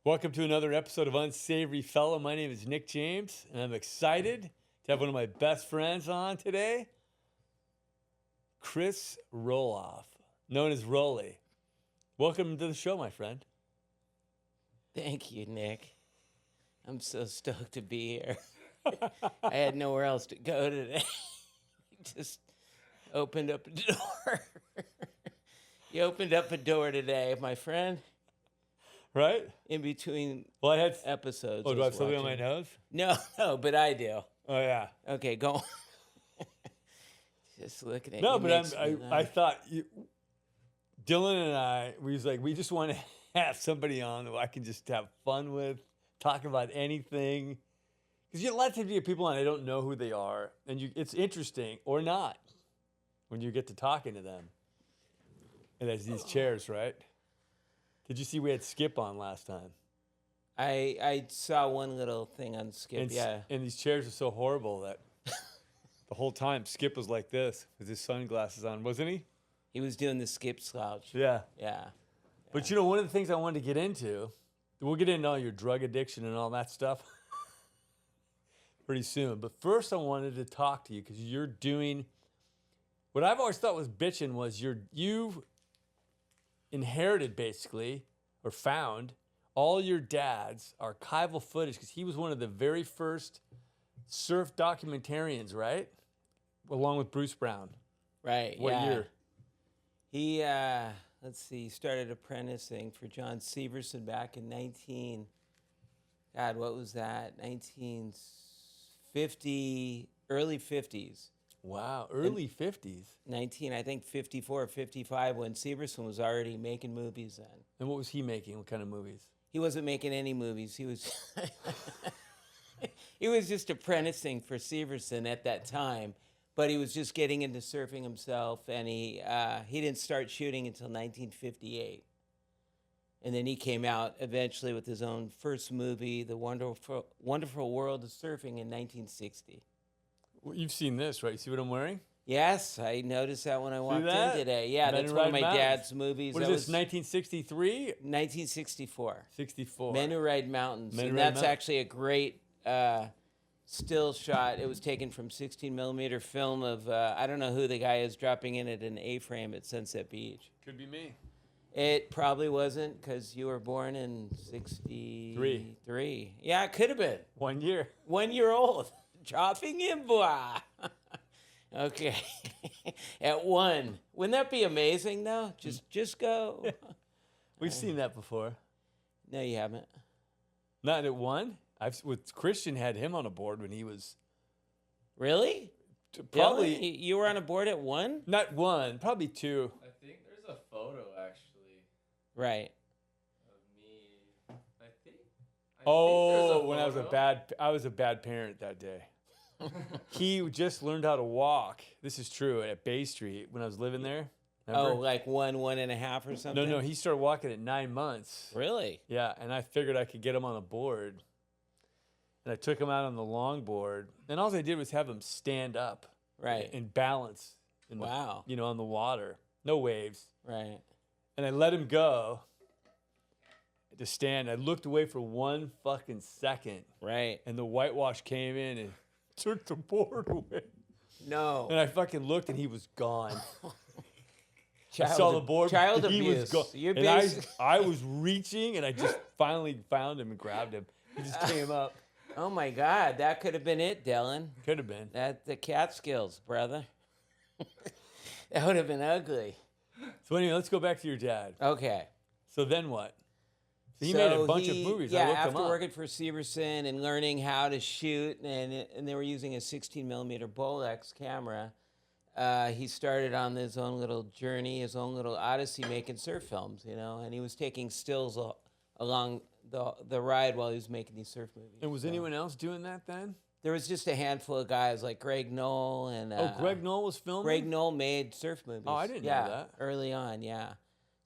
Welcome to another episode of Unsavory Fellow. My name is Nick James, and I'm excited to have one of my best friends on today, Chris Rohloff, known as Roly. Welcome to the show, my friend. Thank you, Nick. I'm so stoked to be here. I had nowhere else to go today. Just opened up a door. You opened up a door today, my friend. Right? In between I had episodes. Oh, do I have something on my nose? No, but I do. Oh, yeah. Okay, go on. Just looking at No, you. but I thought Dylan and we just want to have somebody on that I can just have fun with, talk about anything. Because you lots of people on, I don't know who they are, and it's interesting or not when you get to talking to them. And there's these chairs, right? Did you see we had Skip on last time? I saw one little thing on Skip, yeah. And these chairs are so horrible that the whole time Skip was like this with his sunglasses on, wasn't he? He was doing the Skip slouch. Yeah. Yeah. But you know, one of the things I wanted to get into, we'll get into all your drug addiction and all that stuff pretty soon. But first I wanted to talk to you because you're doing, what I've always thought was bitching was you inherited basically, or found, all your dad's archival footage because he was one of the very first surf documentarians, right? Along with Bruce Brown. Right, What year? He, let's see, started apprenticing for John Severson back in 1950, early 50s. Wow, early 50s. 54 or 55 when Severson was already making movies then. And what was he making? What kind of movies? He wasn't making any movies. He was he was just apprenticing for Severson at that time, but he was just getting into surfing himself, and he didn't start shooting until 1958. And then he came out eventually with his own first movie, The Wonderful World of Surfing, in 1960. Well, you've seen this, right? You see what I'm wearing? Yes, I noticed that when I walked in today. Yeah, Men that's Who one of Ride my Mountains. dad's movies. What is this, 1963? 1964. 64. Men Who Ride Mountains. Men Who And Ride that's Mountains. actually a great still shot. It was taken from 16mm film of, I don't know who the guy is dropping in at an A-frame at Sunset Beach. Could be me. It probably wasn't because you were born in 63. Yeah, it could have been. 1 year. 1 year old. Dropping in, boy. Okay. At one. Wouldn't that be amazing, though? Just go. We've seen that before. No, you haven't. Not at one. With Christian had him on a board when he was Really? probably Dylan, you were on a board at one? not one, probably two. I think there's a photo actually Right. of me. I think Oh, there's a when I was a bad parent that day. He just learned how to walk. This is true at Bay Street when I was living there. Remember? Oh, like 1.5 or something? No, he started walking at 9 months. Really? Yeah, and I figured I could get him on a board. And I took him out on the longboard. And all I did was have him stand up. Right. And balance. Wow. On the water. No waves. Right. And I let him go to stand. I looked away for 1 fucking second. Right. And the whitewash came in and took the board away. No. And I fucking looked and he was gone. Child, I saw the board. Child and he abuse. was gone. You're And basic- I was reaching and I just finally found him and grabbed him. He just came up. Oh, my God. That could have been it, Dylan. Could have been. That the Catskills, brother. That would have been ugly. So anyway, let's go back to your dad. Okay. So then what? So he made a bunch of movies. Yeah, I looked after them up. working for Severson and learning how to shoot, and they were using a 16mm Bolex camera, he started on his own little journey, his own little odyssey making surf films, and he was taking stills along the ride while he was making these surf movies. And was anyone else doing that then? There was just a handful of guys like Greg Knoll and... Greg Knoll was filming? Greg Knoll made surf movies. Oh, I didn't know that. Early on, yeah.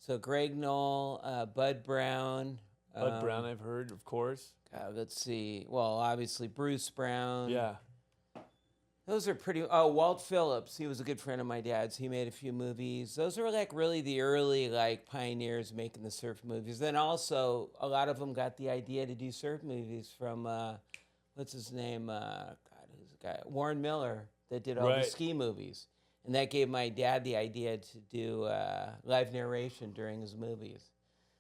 So Greg Knoll, Bud Brown. Bud Brown, I've heard, of course. Let's see. Well, obviously Bruce Brown. Yeah. Those are pretty. Oh, Walt Phillips. He was a good friend of my dad's. He made a few movies. Those were like really the early like pioneers making the surf movies. Then also a lot of them got the idea to do surf movies from what's his name? God, who's the guy? Warren Miller that did all the Right. ski movies, and that gave my dad the idea to do live narration during his movies.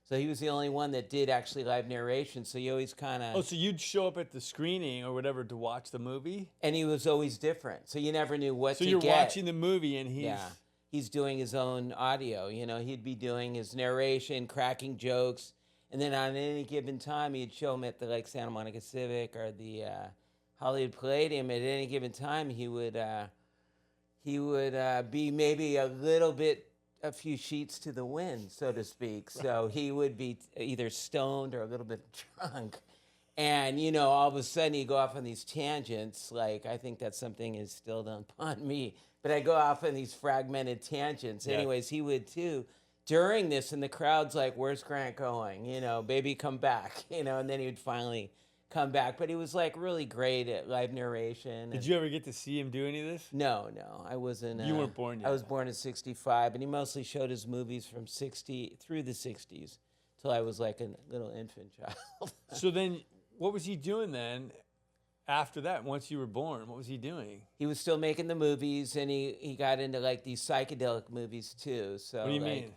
So he was the only one that did actually live narration. So you always kind of. Oh, so you'd show up at the screening or whatever to watch the movie? And he was always different. So you never knew what So to you're get. watching the movie and he's... Yeah. He's doing his own audio. You know, he'd be doing his narration, cracking jokes. And then on any given time, he'd show them at the like Santa Monica Civic or the Hollywood Palladium. At any given time, he would be maybe a few sheets to the wind, so to speak. So he would be either stoned or a little bit drunk. And, you know, all of a sudden he'd go off on these tangents. Like, I think that's something instilled upon me. But I go off on these fragmented tangents. Yeah. Anyways, he would too. During this, and the crowd's like, where's Grant going? You know, baby, come back. You know, and then he would finally come back. But he was like really great at live narration. Did you ever get to see him do any of this? No, I wasn't. You weren't born yet. I was born in '65, and he mostly showed his movies from '60 through the '60s till I was like a little infant child. So then, what was he doing then after that? Once you were born, what was he doing? He was still making the movies, and he got into like these psychedelic movies too. So What do you like, mean?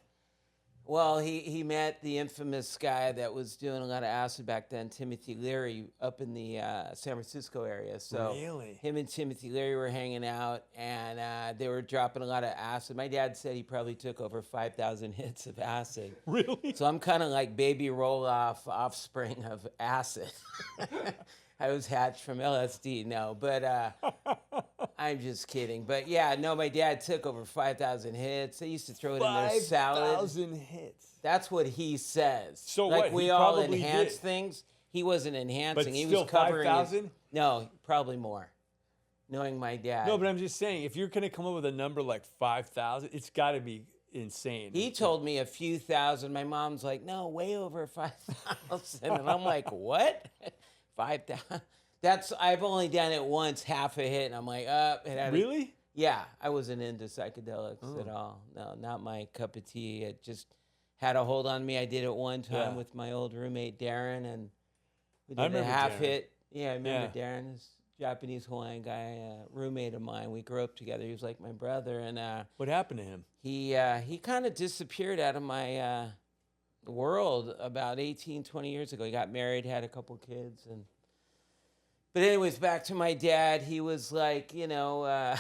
Well, he met the infamous guy that was doing a lot of acid back then, Timothy Leary, up in the San Francisco area. So Really? him and Timothy Leary were hanging out, and they were dropping a lot of acid. My dad said he probably took over 5,000 hits of acid. Really? So I'm kind of like baby Rohloff, offspring of acid. I was hatched from LSD, no, but I'm just kidding. But yeah, no, my dad took over 5,000 hits. They used to throw it in their salad. 5,000 hits. That's what he says. So like what? we He all probably enhance did. things. He wasn't enhancing. But he still was covering 5,000? No, probably more. Knowing my dad. No, but I'm just saying, if you're going to come up with a number like 5,000, it's got to be insane. He told me a few thousand. My mom's like, no, way over 5,000. And I'm like, what? 5,000? I've only done it once, half a hit, and I'm like, Really? Yeah, I wasn't into psychedelics at all. No, not my cup of tea. It just had a hold on me. I did it one time Yeah. with my old roommate, Darren, and we I did a remember half Darren. hit. Yeah, I remember Yeah. Darren, this Japanese Hawaiian guy, roommate of mine. We grew up together. He was like my brother, and What happened to him? he kind of disappeared out of my world about 18, 20 years ago. He got married, had a couple kids, and but anyways, back to my dad. He was like, you know,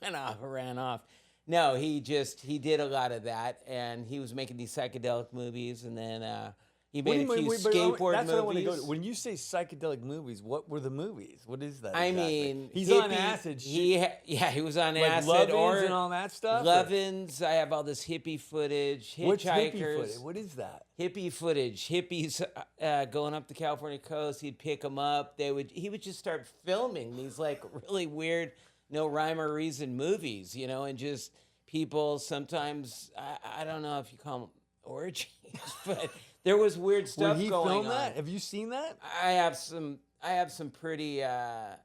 went off, ran off. No, he did a lot of that, and he was making these psychedelic movies, and then he made a few skateboard that's what I want to go movies. to. When you say psychedelic movies, what were the movies? What is that? I exactly? mean, he's hippie- on acid. he was on like acid Lovins and all that stuff. or- Lovins. I have all this hippie footage, What's hitchhikers. hippie footage? What is that? Hippie footage, hippies going up the California coast. He'd pick them up. He would just start filming these like really weird, no rhyme or reason movies, you know, and just people. Sometimes I don't know if you call them orgies, but there was weird stuff When he going filmed on. that, have you seen that? I have some pretty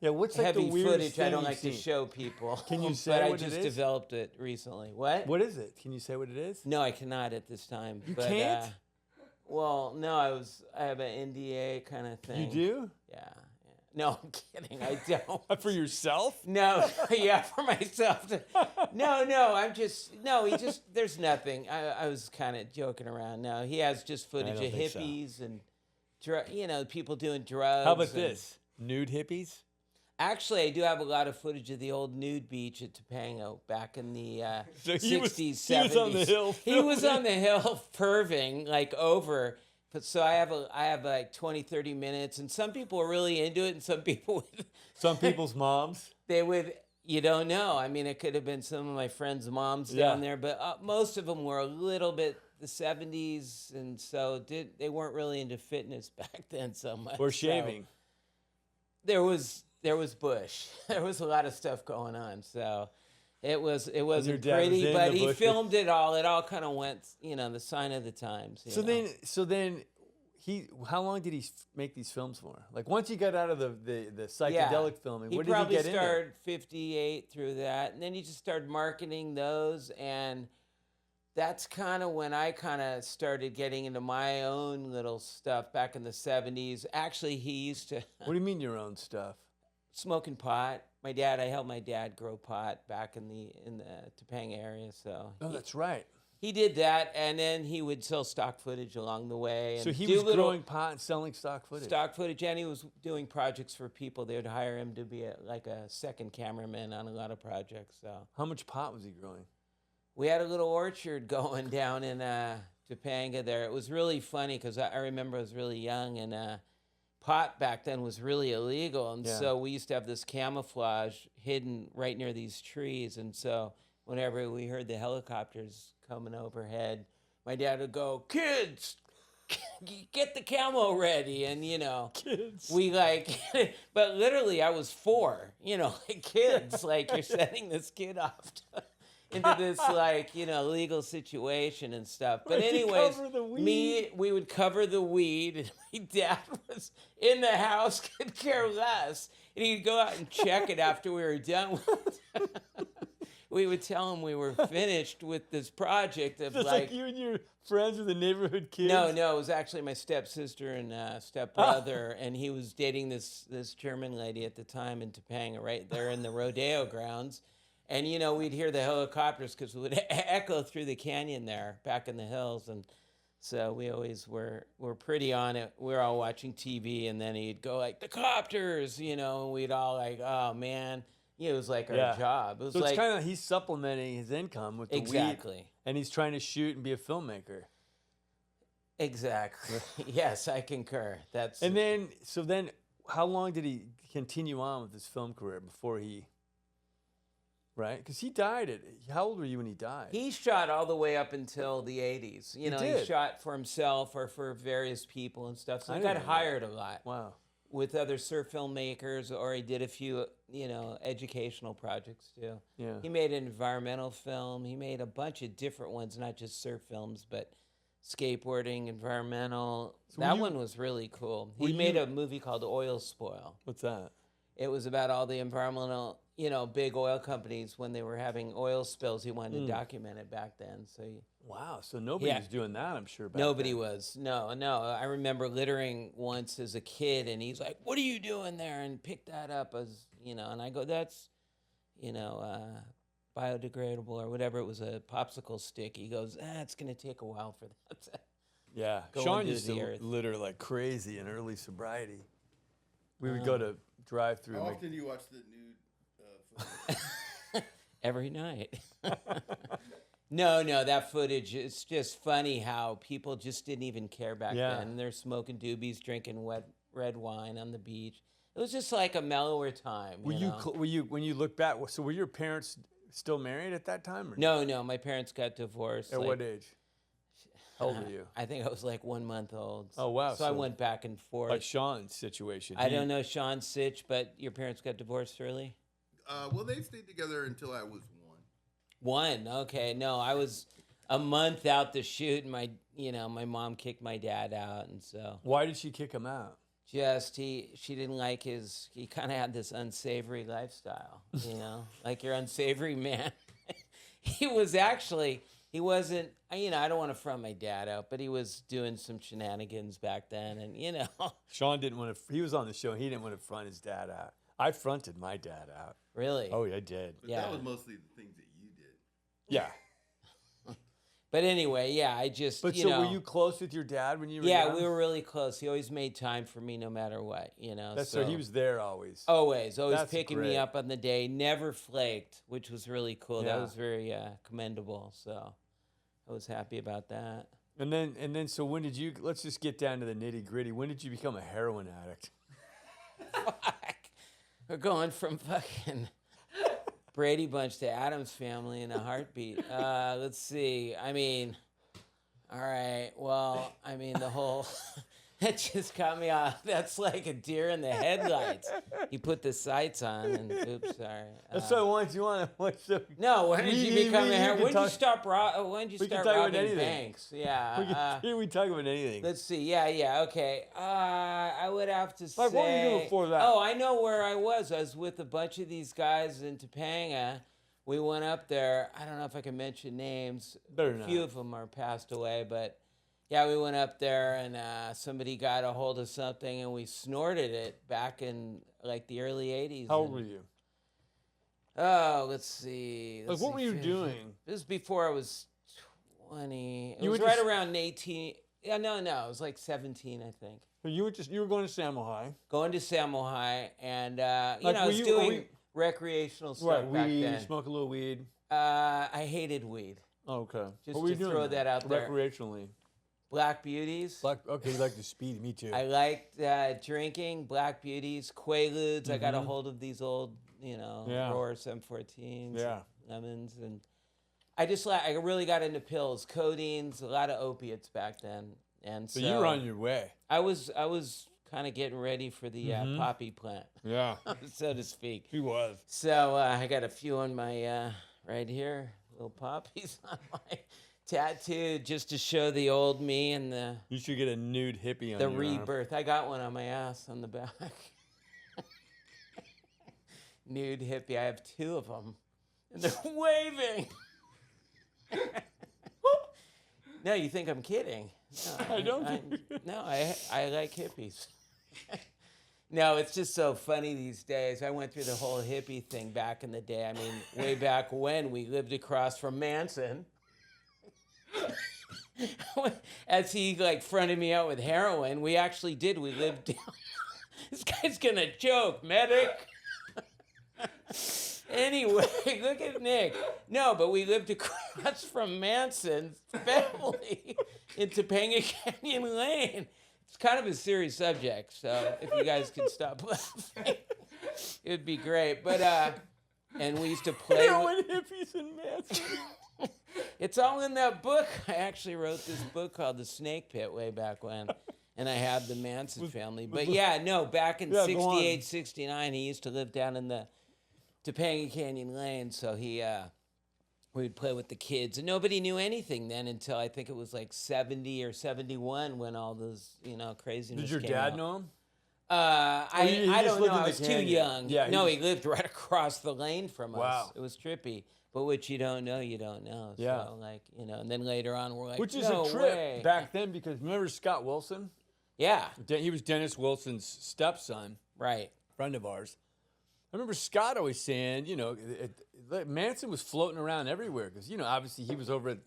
what's like heavy the weirdest footage I thing don't you've like to seen? show people. Can you say But what I it just is? developed it recently. What? What is it? Can you say what it is? No, I cannot at this time. You but, can't? Well, no, I have an NDA kind of thing. You do? Yeah. No, I'm kidding. I don't. For yourself? No, yeah, for myself. There's nothing. I was kind of joking around. No, he has just footage don't of think so. hippies and, people doing drugs. How about and- this? Nude hippies? Actually, I do have a lot of footage of the old nude beach at Topanga back in the So he was- 60s, 70s. he was on the hill He was filming. on the hill perving, like over. But so I have like 20, 30 minutes, and some people are really into it, and some people, Some people's moms? you don't know. I mean, it could have been some of my friends' moms down there, but most of them were a little bit the 70s, and so they weren't really into fitness back then so much. Or So shaving? there was bush. There was a lot of stuff going on, so it wasn't dad was pretty, in but the he bushes. filmed it all. It all kind of went, the sign of the times. you know. So then how long did he make these films for? Like once he got out of the psychedelic filming, He what did he probably get into? started 58 through that, and then he just started marketing those, and that's kind of when I kind of started getting into my own little stuff back in the 70s. Actually, he used to What do you mean your own stuff? smoking pot. I helped my dad grow pot back in the Topanga area, so Oh, that's right. he did that, and then he would sell stock footage along the way. And So he do was little growing pot and selling stock footage. stock footage, and he was doing projects for people. They would hire him to be like a second cameraman on a lot of projects. So How much pot was he growing? we had a little orchard going down in Topanga there. It was really funny because I remember I was really young, and pot back then was really illegal. And Yeah. so we used to have this camouflage hidden right near these trees. And so whenever we heard the helicopters coming overhead, my dad would go, "Kids, get the camo ready." And, Kids. we like, but literally I was 4, like kids, like you're setting this kid off into this legal situation and stuff. But Where'd you anyways, cover the weed? we would cover the weed, and my dad was in the house, could care less. And he'd go out and check it after we were done with it. We would tell him we were finished with this project of Just like you and your friends with the neighborhood kids. No, it was actually my stepsister and stepbrother, and he was dating this German lady at the time in Topanga, right there in the rodeo grounds. And we'd hear the helicopters because it would echo through the canyon there, back in the hills, and so we always were pretty on it. We were all watching TV, and then he'd go like, "The copters," and we'd all like, "Oh man." It was like our job. It was So it's like kind of he's supplementing his income with the weed, exactly. and he's trying to shoot and be a filmmaker. Exactly. Yes, I concur. That's And then, how long did he continue on with his film career before he? Right, because he died how old were you when he died? he shot all the way up until the 80s. He did? shot for himself or for various people and stuff. So I he didn't got know that. hired a lot Wow. with other surf filmmakers, or he did a few, educational projects too. Yeah. He made an environmental film. He made a bunch of different ones, not just surf films, but skateboarding, environmental. So That one was really cool. He made a movie called Oil Spoil. What's that? It was about all the environmental, big oil companies when they were having oil spills. He wanted to document it back then. So Wow. So nobody was doing that, I'm sure. Back nobody then. was. No. I remember littering once as a kid, and he's like, "What are you doing there?" And picked that up as, and I go, "That's, biodegradable or whatever." It was a popsicle stick. He goes, "It's going to take a while for that." Yeah. Go Sean into used the to earth. litter like crazy in early sobriety. We would go to drive through. How often do you watch the nude footage? Every night. No, that footage, it's just funny how people just didn't even care back then. They're smoking doobies, drinking red wine on the beach. It was just like a mellower time. Were you when you look back? So were your parents still married at that time? Or No, my parents got divorced. At what age? How old were you? I think I was like 1 month old. Oh, wow. So I went back and forth. Like Sean's situation. I don't know Sean Sitch, but your parents got divorced early? Well, they stayed together until I was 1. 1, okay. No, I was a month out the shoot, and my mom kicked my dad out, and so Why did she kick him out? she didn't like he kind of had this unsavory lifestyle, like your unsavory man. He wasn't, I don't want to front my dad out, but he was doing some shenanigans back then, and Sean didn't want to. He was on the show. He didn't want to front his dad out. I fronted my dad out. Really? Oh, yeah, I did. But Yeah. that was mostly the things that you did. Yeah. But anyway, I just, But so were you close with your dad when you were Yeah, young? we were really close. He always made time for me no matter what, So he was there always. Always That's picking great. me up on the day, never flaked, which was really cool. Yeah. That was very commendable. So I was happy about that. And then so when did you? Let's just get down to the nitty gritty. When did you become a heroin addict? Fuck. We're going from fucking Brady Bunch to Addams Family in a heartbeat. Let's see. All right. Well, the whole That just caught me off. That's like a deer in the headlights. You put the sights on and oops, sorry. That's what I want. You want to watch the. No, when did you become a hair? When did you stop? When did you We can start talk about robbing anything. banks? Yeah. We talk about anything. Let's see. Yeah. Okay. I would have to say. Like, what were you doing before that? Oh, I know where I was. I was with a bunch of these guys in Topanga. We went up there. I don't know if I can mention names. Better A not. few of them are passed away, but yeah, we went up there and somebody got a hold of something and we snorted it back in like the early 80s. How old and- were you? Oh, let's see. Like, what were you doing? This was before I was 20. It You was were right just- around 18. Yeah, no, it was like 17, I think. So you were going to Samo High. Going to Samo High, and Like, I were was you- doing recreational stuff Right, back weed, then. smoke a little weed. I hated weed. Oh, okay. Just what were you to doing throw then? that out there. Recreationally. Black Beauties. Okay, you like the speed. Me too. I liked drinking Black Beauties, Quaaludes. I got a hold of these old, Yeah. Roar 714s, Yeah. lemons, and I really got into pills, codeines, a lot of opiates back then, and so So you were on your way. I was kind of getting ready for the poppy plant, Yeah. so to speak. He was. So I got a few on my right here, little poppies on my tattoo, just to show the old me and the You should get a nude hippie on the your arm. rebirth. I got one on my ass on the back. Nude hippie. I have two of them, and they're waving. No, you think I'm kidding? No, I don't. I like hippies. No, it's just so funny these days. I went through the whole hippie thing back in the day. I mean, way back when we lived across from Manson. As he fronted me out with heroin, we actually did. We lived down. This guy's gonna choke, medic. Anyway, look at Nick. No, but we lived across from Manson's family in Topanga Canyon Lane. It's kind of a serious subject, so if you guys could stop laughing, it would be great. But and we used to play. Heroin hippies and Manson. It's all in that book. I actually wrote this book called The Snake Pit way back when. And I have the Manson family. But back in Yeah, go 68, on. 69, he used to live down in the Topanga Canyon Lane. So we'd play with the kids. And nobody knew anything then until I think it was like 70 or 71 when all those, craziness Did your came dad out. know him? I just don't lived know. in I the was too canyon. young. Yeah, No, he lived right across the lane from us. Wow. It was trippy. But what you don't know, you don't know. Yeah. So, and then later on, we're like, Which is no a trip way. back then because remember Scott Wilson? Yeah, He was Dennis Wilson's stepson, right. friend of ours. I remember Scott always saying, Manson was floating around everywhere because, obviously he was over at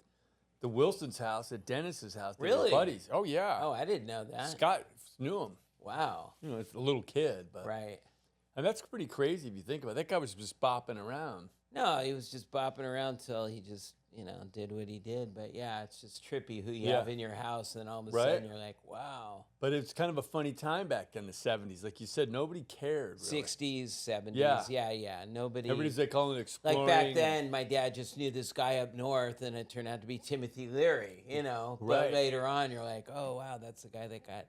the Wilson's house, at Dennis's house. They were Really? buddies. Oh, yeah. Oh, I didn't know that. Scott knew him. Wow. It's a little kid, but Right. and that's pretty crazy if you think about it. That guy was just bopping around. No, he was just bopping around till he just, did what he did. But yeah, it's just trippy who you Yeah. have in your house, and all of a Right. sudden you're like, wow. But it's kind of a funny time back in the 70s. Like you said, nobody cared. Really. 60s, 70s. Yeah. Yeah. Nobody. Everybody's like calling it exploring. Like back then, my dad just knew this guy up north, and it turned out to be Timothy Leary, But Right. later on, you're like, oh, wow, that's the guy that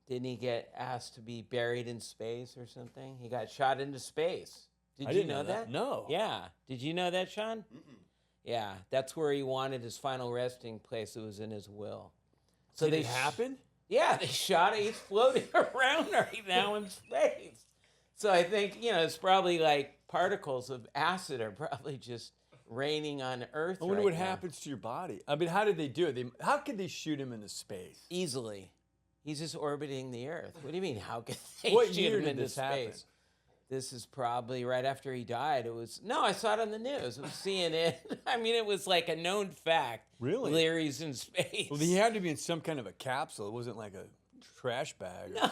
didn't he get asked to be buried in space or something? He got shot into space. Did I you didn't know that? No. Yeah. Did you know that, Sean? Yeah. That's where he wanted his final resting place. It was in his will. So Did they it happen? Yeah, they shot it. He's floating around right now in space. So I think, it's probably like particles of acid are probably just raining on Earth. I wonder right what now. happens to your body. I mean, how did they do it? How could they shoot him into space? Easily. He's just orbiting the Earth. What do you mean, how could they What shoot year him did into this space? happen? This is probably right after he died. I saw it on the news. It was CNN. I mean, it was like a known fact. Really? Leary's in space. Well, he had to be in some kind of a capsule. It wasn't like a trash bag. No.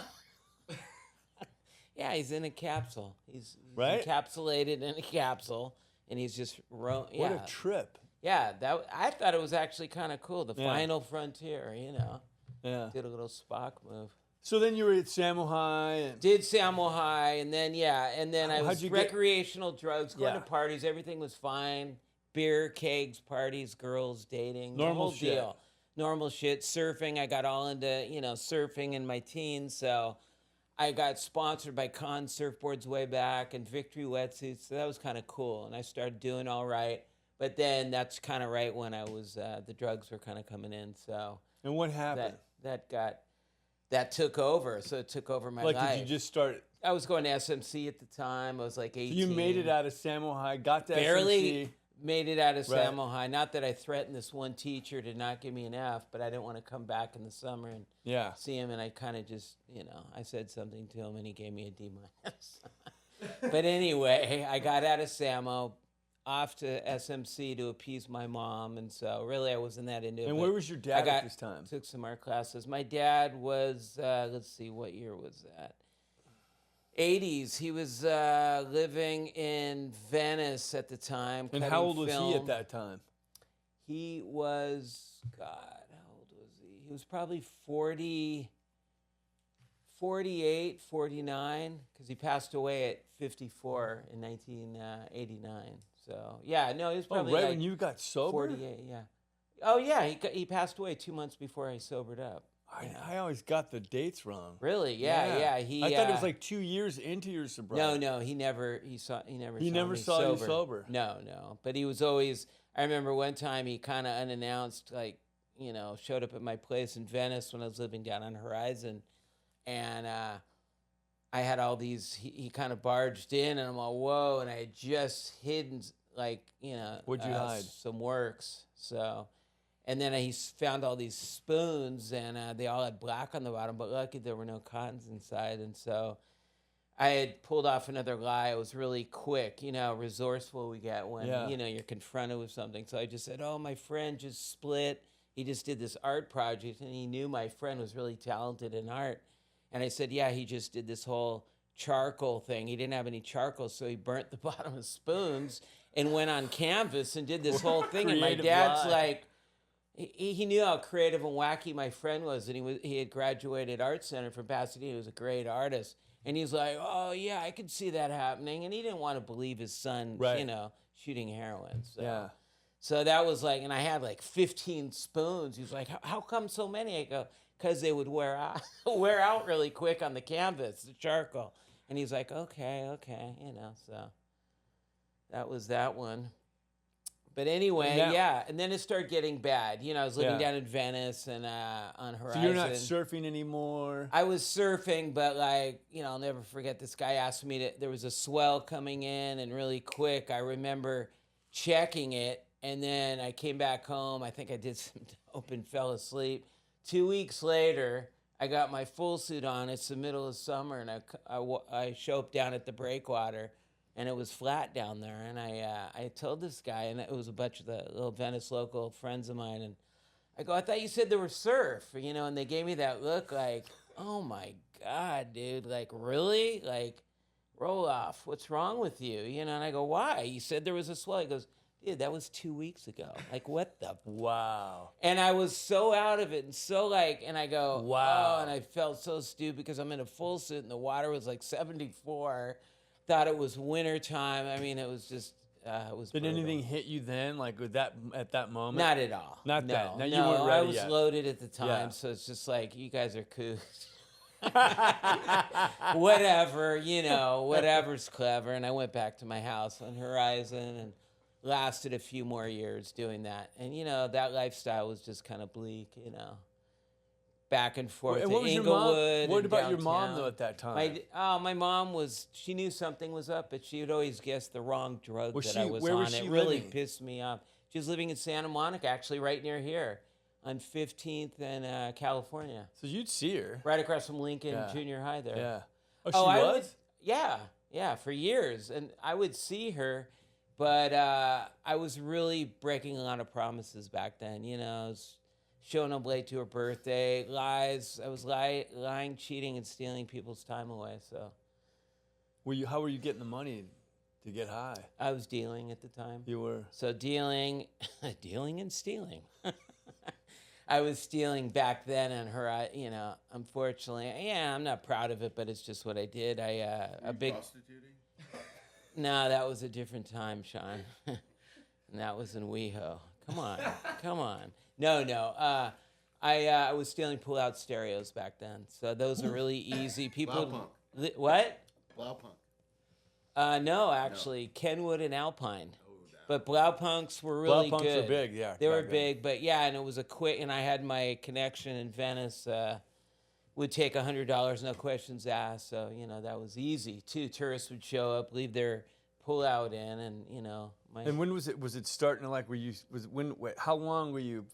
Yeah, he's in a capsule. He's Right? encapsulated in a capsule, and he's just What yeah. a trip. Yeah, I thought it was actually kind of cool. The Yeah. final frontier, Yeah. Did a little Spock move. So then you were at Samo High. And Did Samo High, and then I How'd was you get- recreational drugs, going Yeah. to parties. Everything was fine. Beer, kegs, parties, girls, dating, Normal the whole shit. deal. normal shit. Surfing, I got all into, surfing in my teens. So I got sponsored by Con Surfboards way back and Victory Wetsuits. So that was kind of cool. And I started doing all right. But then that's kind of right when I was, the drugs were kind of coming in. So And what happened? that took over. So it took over my life. Did you just start? I was going to SMC at the time. I was like 18. So you made it out of Samo High, got to Barely SMC. made it out of Right. Samo High. Not that I threatened this one teacher to not give me an F, but I didn't want to come back in the summer and Yeah. see him. And I kind of just, I said something to him and he gave me a D-. But anyway, I got out of Samo, off to SMC to appease my mom. And so really I wasn't that into it. And but where was your dad at this time? Took some art classes. My dad was, let's see, what year was that? 80s. He was living in Venice at the time. And cutting how old was he film. at that time? He was, God, how old was he? He was probably 48, 49, because he passed away at 54 in 1989. So, yeah, no, he was probably right like when you got sober? 48, yeah. Oh, yeah, he passed away 2 months before I sobered up. I always got the dates wrong. Really? Yeah. He, I thought it was like 2 years into your sobriety. No, he never saw me saw you sober. No. But he was always, I remember one time he kind of unannounced, like, showed up at my place in Venice when I was living down on Horizon. And I had all these, he kind of barged in and I'm all, whoa. And I had just hidden, like, What'd you hide? some works. So, and then he found all these spoons and they all had black on the bottom, but lucky there were no cottons inside. And so I had pulled off another lie. It was really quick, resourceful we get when, you're confronted with something. So I just said, oh, my friend just split. He just did this art project and he knew my friend was really talented in art. And I said, yeah, he just did this whole charcoal thing. He didn't have any charcoal, so he burnt the bottom of spoons and went on canvas and did this whole thing. And my Creative dad's lie. like, he knew how creative and wacky my friend was, and he had graduated art center from Pasadena. He was a great artist, and he's like, "Oh yeah, I could see that happening." And he didn't want to believe his son, Right. shooting heroin. So. Yeah. So that was like, and I had like 15 spoons. He was like, "How come so many?" I go, "Because they would wear out really quick on the canvas, the charcoal." And he's like, "Okay." So that was that one. But anyway, and then it started getting bad. I was living down in Venice and on Horizon. So you're not surfing anymore? I was surfing, but I'll never forget this guy asked me there was a swell coming in and really quick. I remember checking it, and then I came back home. I think I did some dope and fell asleep. 2 weeks later, I got my full suit on. It's the middle of summer, and I show up down at the breakwater. And it was flat down there. And I told this guy, and it was a bunch of the little Venice local friends of mine. And I go, I thought you said there was surf, and they gave me that look like, oh my God, dude, like really? Like, Rohloff, what's wrong with you? And I go, why? You said there was a swell. He goes, dude, that was 2 weeks ago. Like, what the? Wow. And I was so out of it and so and I go, wow. Oh, and I felt so stupid because I'm in a full suit and the water was like 74. Thought it was winter time. I mean, it was just, it was Did brutal. anything hit you then, like with that at that moment? Not at all. Not no, that. No, you no, weren't ready I was yet. loaded at the time, Yeah. so it's just like, you guys are cool. Whatever, whatever's clever. And I went back to my house on Horizon and lasted a few more years doing that. And, that lifestyle was just kind of bleak, back and forth And to what was Inglewood. your mom? What and about your mom downtown. though at that time? My mom she knew something was up, but she would always guess the wrong drug that I was where on. was she It really living? pissed me off. She was living in Santa Monica, actually right near here on 15th and California. So you'd see her. Right across from Lincoln Yeah. Junior High there. Yeah. Oh, Oh, she I was? would, yeah, for years. And I would see her, but I was really breaking a lot of promises back then. I was showing up late to her birthday, lies. I was lying, cheating, and stealing people's time away. So How were you getting the money to get high? I was dealing at the time. You were. So dealing and stealing. I was stealing back then, and unfortunately, I'm not proud of it, but it's just what I did. Prostituting? No, that was a different time, Sean. And that was in WeHo. Come on. No. I was stealing pull-out stereos back then, so those are really easy. People, Punk. what? Blaupunk. No, actually, Kenwood and Alpine. Oh, that. But Blaupunks were really Blaupunks good. were big, yeah. They were back then. big, but yeah, and it was a quick. And I had my connection in Venice. Would take $100, no questions asked. So that was easy too. Tourists would show up, leave their pull-out in, and And when was it? Was it starting to like? How long were you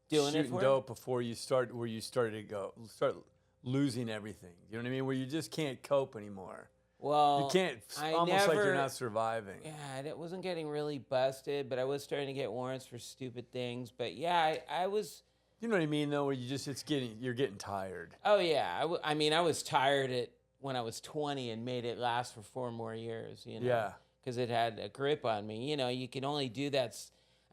doing it shooting for dope before you started? Where you started to start losing everything? You know what I mean? Where you just can't cope anymore. Well, You can't. Almost like you're not surviving. Yeah, it wasn't getting really busted, but I was starting to get warrants for stupid things. But yeah, I was. You know what I mean, though, where you're getting tired. Oh yeah, I mean, I was tired when I was 20 and made it last for 4 more years. Yeah. Because it had a grip on me. You can only do that.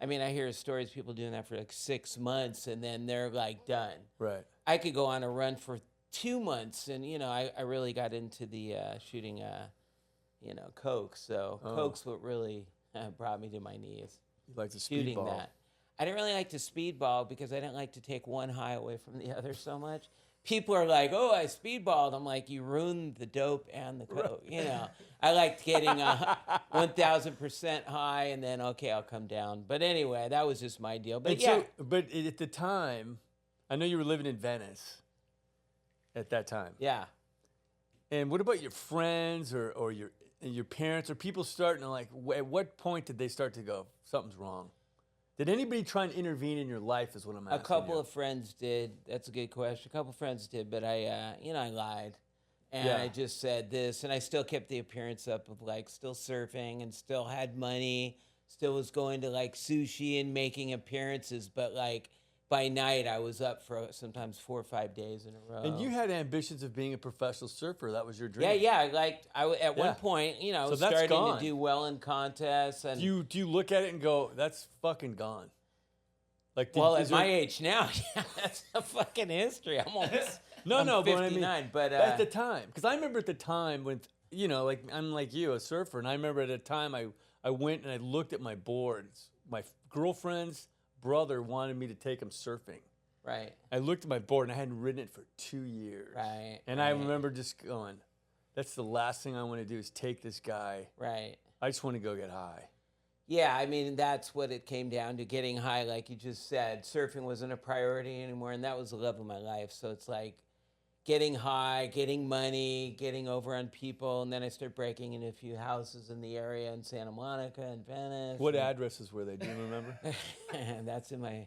I mean, I hear stories of people doing that for like 6 months and then they're like done. Right. I could go on a run for 2 months, and I really got into the shooting, coke. So coke's what really brought me to my knees. You like to Shooting speedball. that. I didn't really like to speedball because I didn't like to take one high away from the other so much. People are like, "Oh, I speedballed." I'm like, "You ruined the dope and the coke." I liked getting 1,000% high, and then okay, I'll come down. But anyway, that was just my deal. But And yeah, but at the time, I know you were living in Venice at that time. yeah. And what about your friends or your parents? Or people starting to like? At what point did they start to go, something's wrong? Did anybody try and intervene in your life? Is what I'm asking. A couple you. of friends did. That's a good question. A couple of friends did, but I lied. And Yeah. I just said this, and I still kept the appearance up of like still surfing and still had money, still was going to like sushi and making appearances, but like by night I was up for sometimes 4 or 5 days in a row. And you had ambitions of being a professional surfer. That was your dream. Yeah. At one Yeah. point, I So was that's starting gone. to do well in contests. And Do you look at it and go, that's fucking gone? Like, at my age now, yeah, that's a fucking history. I'm almost I'm but 59, I mean, but at the time, because I remember at the time when like I'm like you, a surfer, and I remember at a time I went and I looked at my boards. My girlfriend's brother wanted me to take him surfing. right. I looked at my board and I hadn't ridden it for 2 years. Right, And I right. remember just going, that's the last thing I want to do is take this guy. Right. I just want to go get high. Yeah, I mean, that's what it came down to, getting high, like you just said. Surfing wasn't a priority anymore, and that was the love of my life. So it's like getting high, getting money, getting over on people, and then I started breaking into a few houses in the area in Santa Monica and Venice. What addresses were they? Do you remember? And that's in my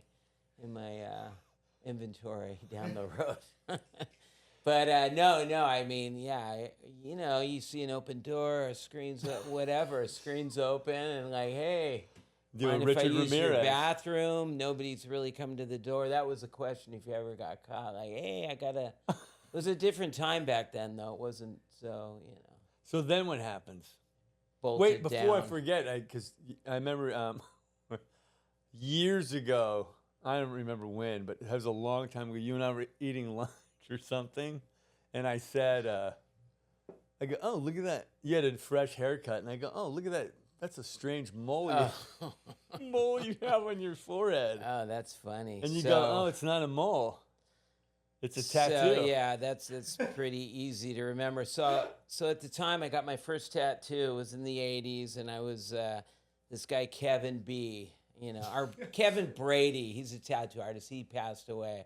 inventory down the road. But no, I mean, yeah, you see an open door, a screen's whatever, a screen's open, and like, hey, Doing mind if I Richard use your Ramirez. bathroom? Nobody's really come to the door. That was a question if you ever got caught. Like, hey, it was a different time back then, though. It wasn't so, So then what happens? bolted Wait, before I down. forget, because I remember years ago, I don't remember when, but it was a long time ago, you and I were eating lunch or something, and I said, I go, oh, look at that. You had a fresh haircut, and I go, oh, look at that. That's a strange mole, mole you have on your forehead. Oh, that's funny. And you So- go, oh, it's not a mole. It's a tattoo. So yeah, that's pretty easy to remember. So at the time I got my first tattoo, it was in the 80s, and I was this guy Kevin B. Our Kevin Brady. He's a tattoo artist. He passed away,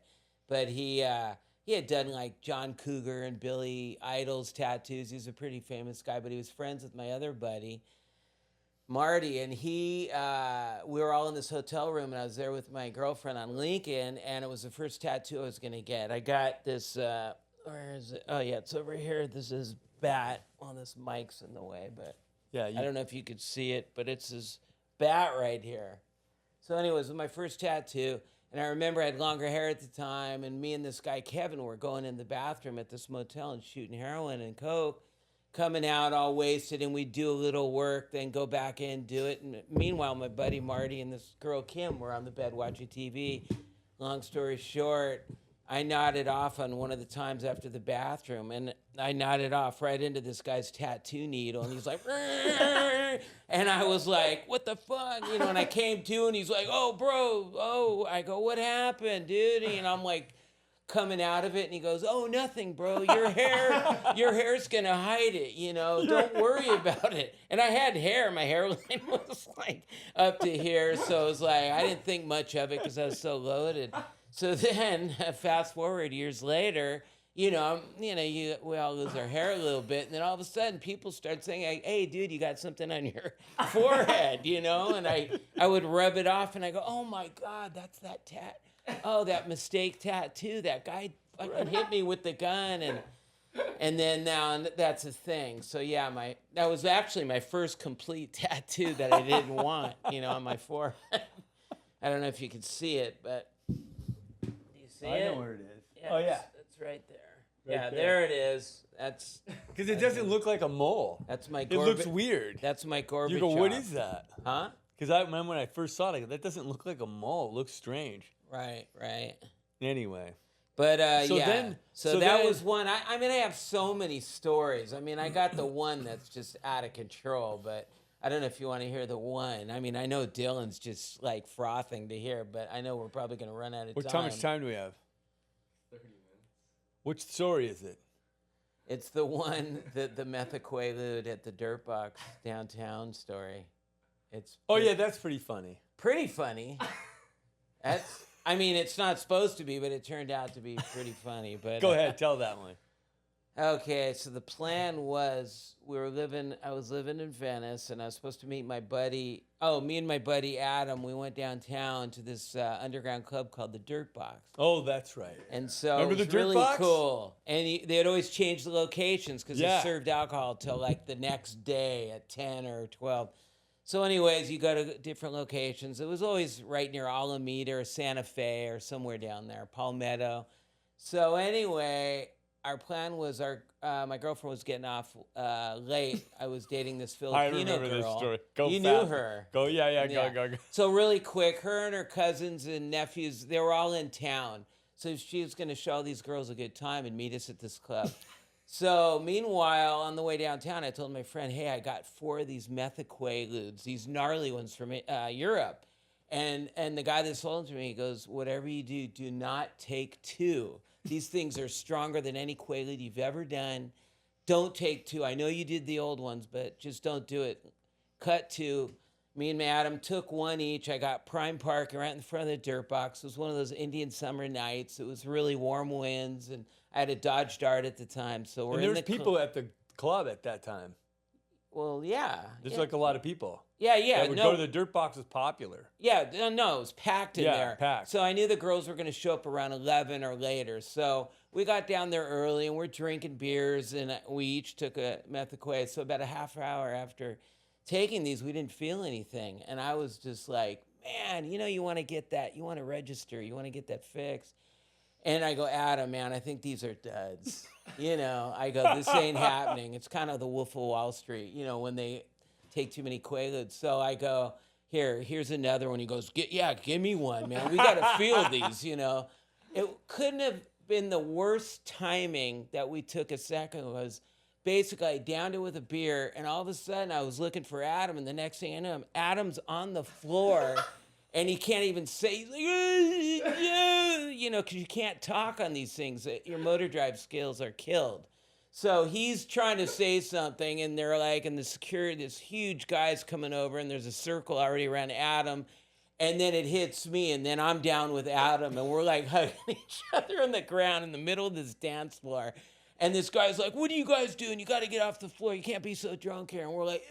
but he had done like John Cougar and Billy Idol's tattoos. He's a pretty famous guy, but he was friends with my other buddy, Marty, and we were all in this hotel room, and I was there with my girlfriend on Lincoln, and it was the first tattoo I was gonna get. I got this. Where is it? Oh yeah, it's over here. This is bat. Well, this mic's in the way, but Yeah, I don't know if you could see it, but it's this bat right here. So, anyways, it was my first tattoo, and I remember I had longer hair at the time, and me and this guy Kevin were going in the bathroom at this motel and shooting heroin and coke. Coming out all wasted, and we'd do a little work, then go back in, do it. And meanwhile, my buddy Marty and this girl Kim were on the bed watching TV. Long story short, I nodded off on one of the times after the bathroom, and I nodded off right into this guy's tattoo needle, and he's like, and I was like, what the fuck? You know, and I came to, and he's like, oh, bro, oh. I go, what happened, dude? And I'm like, coming out of it, and he goes, oh, nothing, bro. Your hair's gonna hide it, you know. Don't worry about it. And I had hair. My hairline was like up to here, so it was like I didn't think much of it because I was so loaded. So then, fast forward years later, we all lose our hair a little bit, and then all of a sudden, people start saying, "Hey, dude, you got something on your forehead," you know? And I would rub it off, and I go, "Oh my God, that's that tat. Oh, that mistake tattoo. That guy fucking hit me with the gun, and then now that's a thing." So yeah, that was actually my first complete tattoo that I didn't want, on my forehead. I don't know if you can see it, but. I know where it is. Yeah, Oh, yeah. it's right there. Right there it is. That's Because it doesn't look like a mole. that's my. It looks weird. That's my Gorbachev. You go, what is that? Huh? Because I remember when I first saw it, I go, that doesn't look like a mole. It looks strange. Right. Anyway. But So yeah. then- so so that then- was one. I mean, I have so many stories. I mean, I got the one that's just out of control, but I don't know if you want to hear the one. I mean, I know Dylan's just like frothing to hear, but I know we're probably going to run out of How time. much time do we have? 30 minutes. Which story is it? It's the one that the Methaqualude at the Dirtbox downtown story. It's Oh, yeah, that's pretty funny. pretty funny. It's not supposed to be, but it turned out to be pretty funny. But Go ahead, tell that one. Okay, so the plan was I was living in Venice, and I was supposed to meet my buddy. Oh, me and my buddy Adam, we went downtown to this underground club called the Dirtbox. Oh, that's right. And so Remember it was the really Dirtbox? cool. And they'd always change the locations because Yeah. they served alcohol till like the next day at 10 or 12. So anyways, you go to different locations. It was always right near Alameda or Santa Fe or somewhere down there, Palmetto. So anyway, our plan was my girlfriend was getting off late. I was dating this I Filipino remember girl. this story. Go you fast. knew her. Go, yeah, Yeah. go. So really quick, her and her cousins and nephews, they were all in town. So she was going to show these girls a good time and meet us at this club. So meanwhile, on the way downtown, I told my friend, hey, I got 4 of these Methaqualudes, these gnarly ones from Europe. And the guy that sold them to me, he goes, whatever you do, do not take 2. These things are stronger than any Quaalude you've ever done. Don't take 2. I know you did the old ones, but just don't do it. Cut 2. Me and Adam took 1 each. I got prime parking right in front of the Dirtbox. It was one of those Indian summer nights. It was really warm winds, and I had a Dodge Dart at the time. So we're And in there's the people at the club at that time. Well, yeah. There's yeah. like a lot of people. Yeah. That would go to the Dirtbox was popular. Yeah, no, it was packed in Yeah, there. packed. So I knew the girls were going to show up around 11 or later. So we got down there early, and we're drinking beers, and we each took a Methaqualude. So about a half hour after taking these, we didn't feel anything. And I was just like, man, you want to get that. You want to register. You want to get that fixed. And I go, Adam, man, I think these are duds. I go, this ain't happening. It's kind of the Wolf of Wall Street, when they take too many Quaaludes. So I go, here's another one. He goes, give me one, man. We got to feel these, It couldn't have been the worst timing that we took a second. Was basically I downed it with a beer, and all of a sudden I was looking for Adam, and the next thing I know, Adam's on the floor. And he can't even say, he's like, because you can't talk on these things. Your motor drive skills are killed. So he's trying to say something, and they're like, and the security, this huge guy's coming over, and there's a circle already around Adam. And then it hits me, and then I'm down with Adam, and we're like hugging each other on the ground in the middle of this dance floor. And this guy's like, what are you guys doing? You got to get off the floor. You can't be so drunk here. And we're like,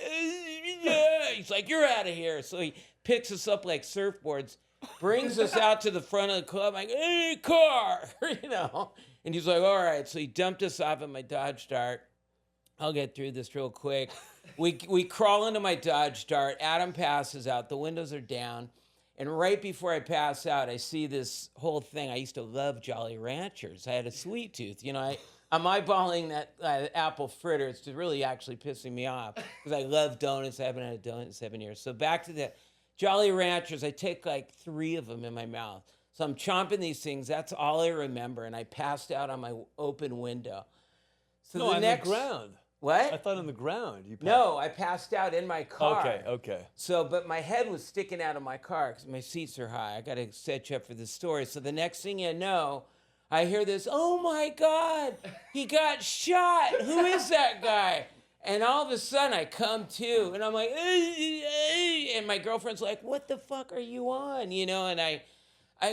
yeah. He's like, you're out of here. So he picks us up like surfboards, brings us out to the front of the club. I'm like, hey, car, And he's like, all right. So he dumped us off at my Dodge Dart. I'll get through this real quick. We crawl into my Dodge Dart. Adam passes out. The windows are down. And right before I pass out, I see this whole thing. I used to love Jolly Ranchers. I had a sweet tooth. I'm eyeballing that apple fritter. It's really actually pissing me off because I love donuts. I haven't had a donut in 7 years. So back to the Jolly Ranchers. I take like 3 of them in my mouth. So I'm chomping these things. That's all I remember. And I passed out on my open window. So No, the on next, the ground. What? I thought on the ground. You No, I passed out in my car. Okay. So, but my head was sticking out of my car because my seats are high. I got to set you up for the story. So the next thing you know, I hear this, oh my God, he got shot. Who is that guy? And all of a sudden I come to and I'm like, and my girlfriend's like, what the fuck are you on? You know, and I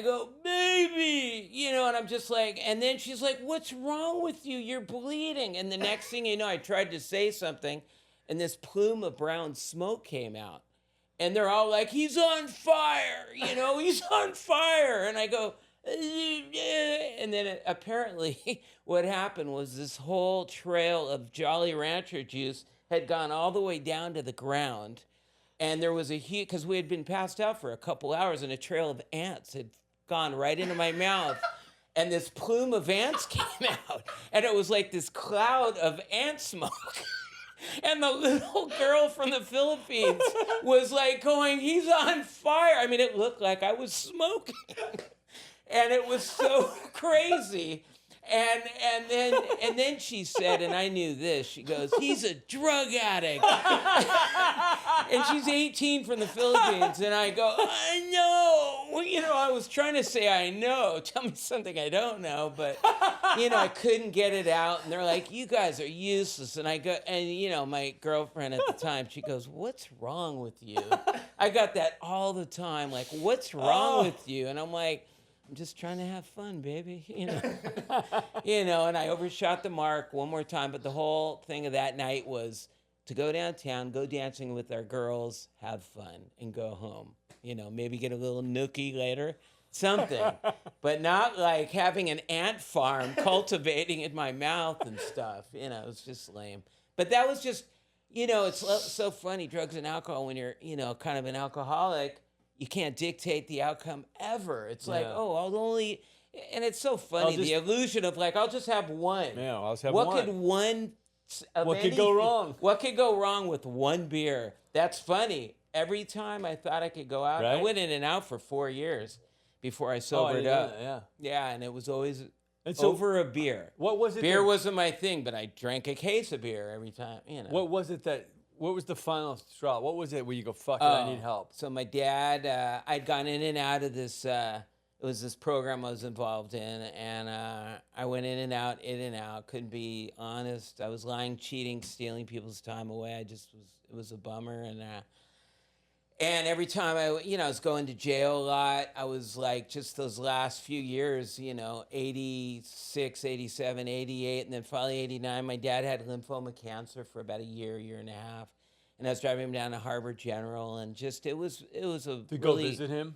go, baby, you know, and I'm just like, and then she's like, what's wrong with you? You're bleeding. And the next thing you know, I tried to say something and this plume of brown smoke came out. And they're all like, he's on fire, you know, he's on fire. And I go, and then apparently what happened was this whole trail of Jolly Rancher juice had gone all the way down to the ground. And there was a huge, because we had been passed out for a couple hours, and a trail of ants had gone right into my mouth. And this plume of ants came out. And it was like this cloud of ant smoke. And the little girl from the Philippines was like going, he's on fire. I mean, it looked like I was smoking. And it was so crazy. And then she said, and I knew this, she goes, he's a drug addict. And she's 18 from the Philippines. And I go, I know. You know, I was trying to say, I know. Tell me something I don't know. But, you know, I couldn't get it out. And they're like, you guys are useless. And I go, and, you know, my girlfriend at the time, she goes, what's wrong with you? I got that all the time. Like, what's wrong with you? And I'm like, I'm just trying to have fun, baby, you know. You know, and I overshot the mark one more time, but the whole thing of that night was to go downtown, go dancing with our girls, have fun, and go home. You know, maybe get a little nookie later, something. But not like having an ant farm cultivating in my mouth and stuff. You know, it was just lame. But that was just, you know, it's so funny, drugs and alcohol, when you're, you know, kind of an alcoholic, you can't dictate the outcome ever. It's like, oh, I'll only, and it's so funny, the illusion of like, I'll just have one. Yeah, I'll just have what one. Could one? What could go wrong? What could go wrong with one beer? That's funny. Every time I thought I could go out, I went in and out for 4 years before I sobered up. Yeah, and it was always over a beer. What was it? Beer wasn't my thing, but I drank a case of beer every time. You know. What was it that? What was the final straw? What was it where you go, fuck it, I need help? So my dad, I'd gone in and out of this, it was this program I was involved in, and I went in and out, couldn't be honest. I was lying, cheating, stealing people's time away. It was a bummer. And every time I was going to jail a lot. I was like, just those last few years, you know, 86, 87, 88, and then finally 89. My dad had lymphoma cancer for about a year and a half. And I was driving him down to Harbor General, and just, it was a To go visit him?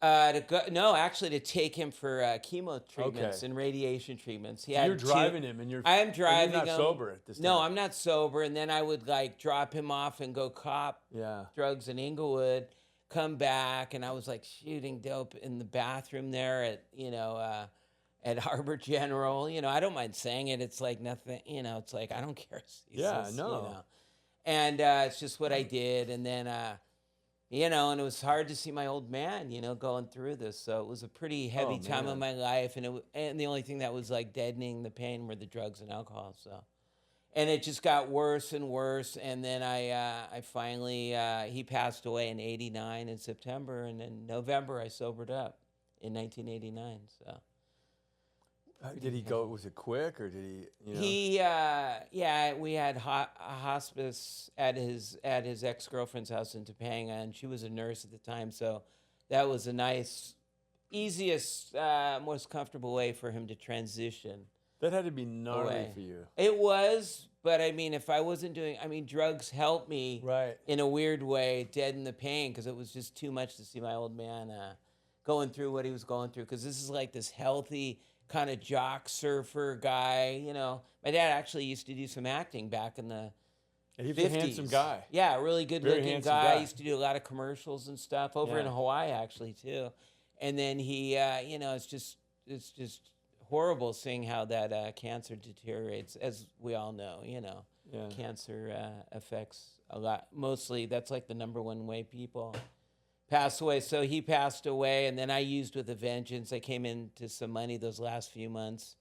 To take him for chemo treatments and radiation treatments. So you're driving him, and I'm driving you're not him. sober at this time. No, I'm not sober. And then I would like drop him off and go cop drugs in Inglewood, come back, and I was like shooting dope in the bathroom there at Harbor General. You know, I don't mind saying it. It's like nothing. You know, it's like I don't care. You know. And it's just what I did, and then. You know, and it was hard to see my old man, you know, going through this. So it was a pretty heavy time of my life. And the only thing that was like deadening the pain were the drugs and alcohol. So, and it just got worse and worse. And then I finally, he passed away in '89 in September. And in November, I sobered up in 1989. So. Did he go? Was it quick, or did he? You know? We had a hospice at his ex-girlfriend's house in Topanga, and she was a nurse at the time, so that was a nice, easiest, most comfortable way for him to transition. That had to be gnarly for you. It was, but I mean, if I wasn't doing, drugs helped me in a weird way, deaden the pain, because it was just too much to see my old man going through what he was going through, because this is like this healthy kind of jock surfer guy, you know. My dad actually used to do some acting back in the 50s. He was a handsome guy. Yeah, really good looking guy. Used to do a lot of commercials and stuff over in Hawaii actually too. And then he, it's just horrible seeing how that cancer deteriorates, as we all know. You know, cancer affects a lot. Mostly, that's like the number one way people passed away. So he passed away, and then I used with a vengeance. I came into some money those last few months,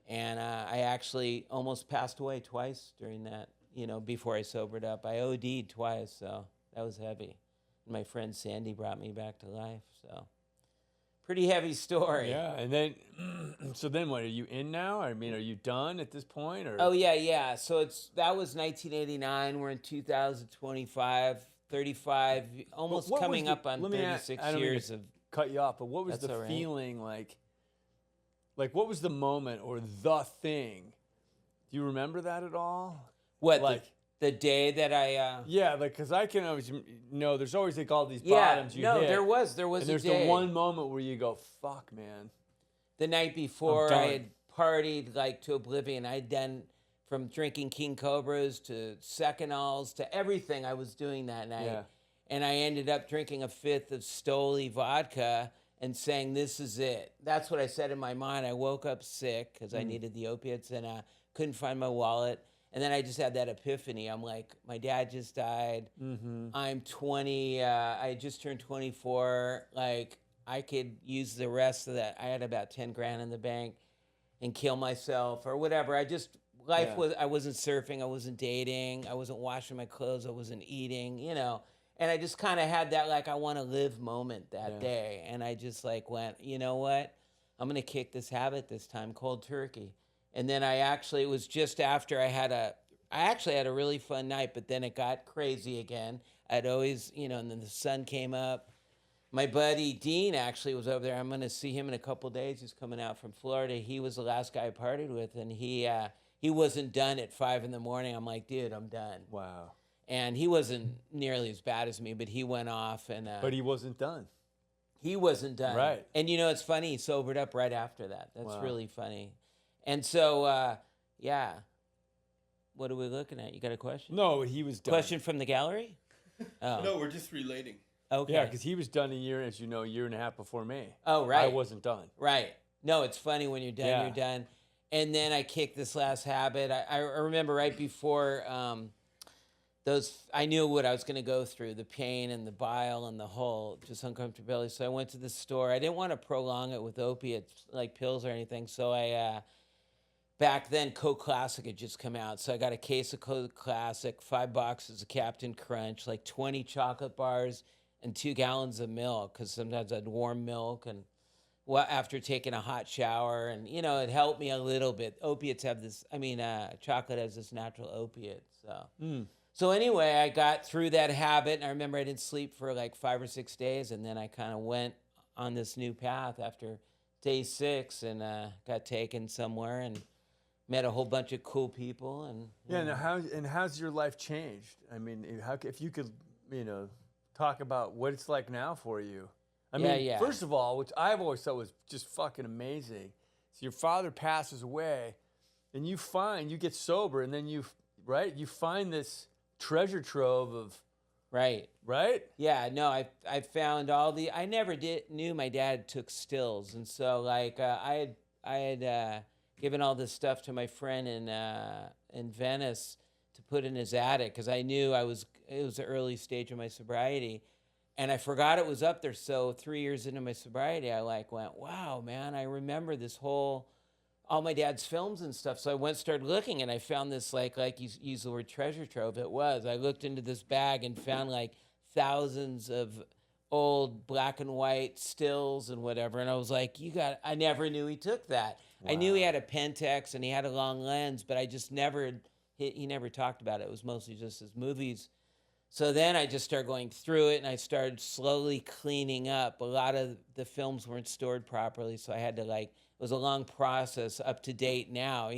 and I actually almost passed away twice during that, before I sobered up. I OD'd twice, so that was heavy. My friend Sandy brought me back to life, so pretty heavy story. Yeah, and then, so then what, are you in now? I mean, are you done at this point? Or? Oh, yeah. So that was 1989. We're in 2025, 35, almost What was coming the- up on let me 36 I don't mean years to of... cut you off, but what was That's the all right. feeling like what was the moment or the thing? Do you remember that at all? What, Like, the day that I... yeah, because I can always know there's always like all these Yeah, bottoms you no, hit. there was And a there's day. the one moment where you go, fuck, man. The night before, I'm I done. had partied like to oblivion. I'd done from drinking King Cobras to Seconals to everything I was doing that night. Yeah. And I ended up drinking a fifth of Stoli vodka and saying, this is it. That's what I said in my mind. I woke up sick because I needed the opiates and couldn't find my wallet. And then I just had that epiphany. I'm like, my dad just died. Mm-hmm. I'm 20. I just turned 24. Like, I could use the rest of that. I had about 10 grand in the bank and kill myself or whatever. I wasn't surfing. I wasn't dating. I wasn't washing my clothes. I wasn't eating, And I just kind of had that, like, I want to live moment that day. And I just, like, went, you know what? I'm going to kick this habit this time, cold turkey. And then it was just after I actually had a really fun night, but then it got crazy again. I'd always, and then the sun came up. My buddy Dean actually was over there. I'm going to see him in a couple days. He's coming out from Florida. He was the last guy I partied with, and he wasn't done at 5 a.m. I'm like, dude, I'm done. Wow. And he wasn't nearly as bad as me, but he went off. But he wasn't done. He wasn't done. Right. And it's funny, he sobered up right after that. That's Wow. really funny. And so, yeah. What are we looking at? You got a question? No, he was done. Question from the gallery? Oh. No, we're just relating. Okay. Yeah, because he was done a year and a half before me. Oh, right. I wasn't done. Right. No, it's funny when you're done, Yeah. you're done. And then I kicked this last habit. I remember right before I knew what I was going to go through, the pain and the bile and the whole just uncomfortability. So I went to the store. I didn't want to prolong it with opiates, like pills or anything. So I, back then, Coke Classic had just come out. So I got a case of Coke Classic, 5 boxes of Captain Crunch, like 20 chocolate bars, and 2 gallons of milk, because sometimes I'd warm milk and after taking a hot shower, and it helped me a little bit. Opiates have this, chocolate has this natural opiate. So anyway, I got through that habit, and I remember I didn't sleep for like 5 or 6 days, and then I kind of went on this new path after day 6, and got taken somewhere and met a whole bunch of cool people. And Yeah, now how's your life changed? I mean, if you could, talk about what it's like now for you. I mean, first of all, which I've always thought was just fucking amazing. So your father passes away, and you get sober, and then you find this treasure trove of right. Yeah, no, I found I never knew my dad took stills, and so like I had given all this stuff to my friend in Venice to put in his attic because I knew it was the early stage of my sobriety. And I forgot it was up there. So 3 years into my sobriety, I went, wow, man, I remember all my dad's films and stuff. So I started looking, and I found this, like you use the word treasure trove. It was. I looked into this bag and found like thousands of old black and white stills and whatever. And I was like, I never knew he took that. Wow. I knew he had a Pentax and he had a long lens, but I just he never talked about it. It was mostly just his movies. So then I just started going through it, and I started slowly cleaning up. A lot of the films weren't stored properly, so I had to it was a long process, up to date now,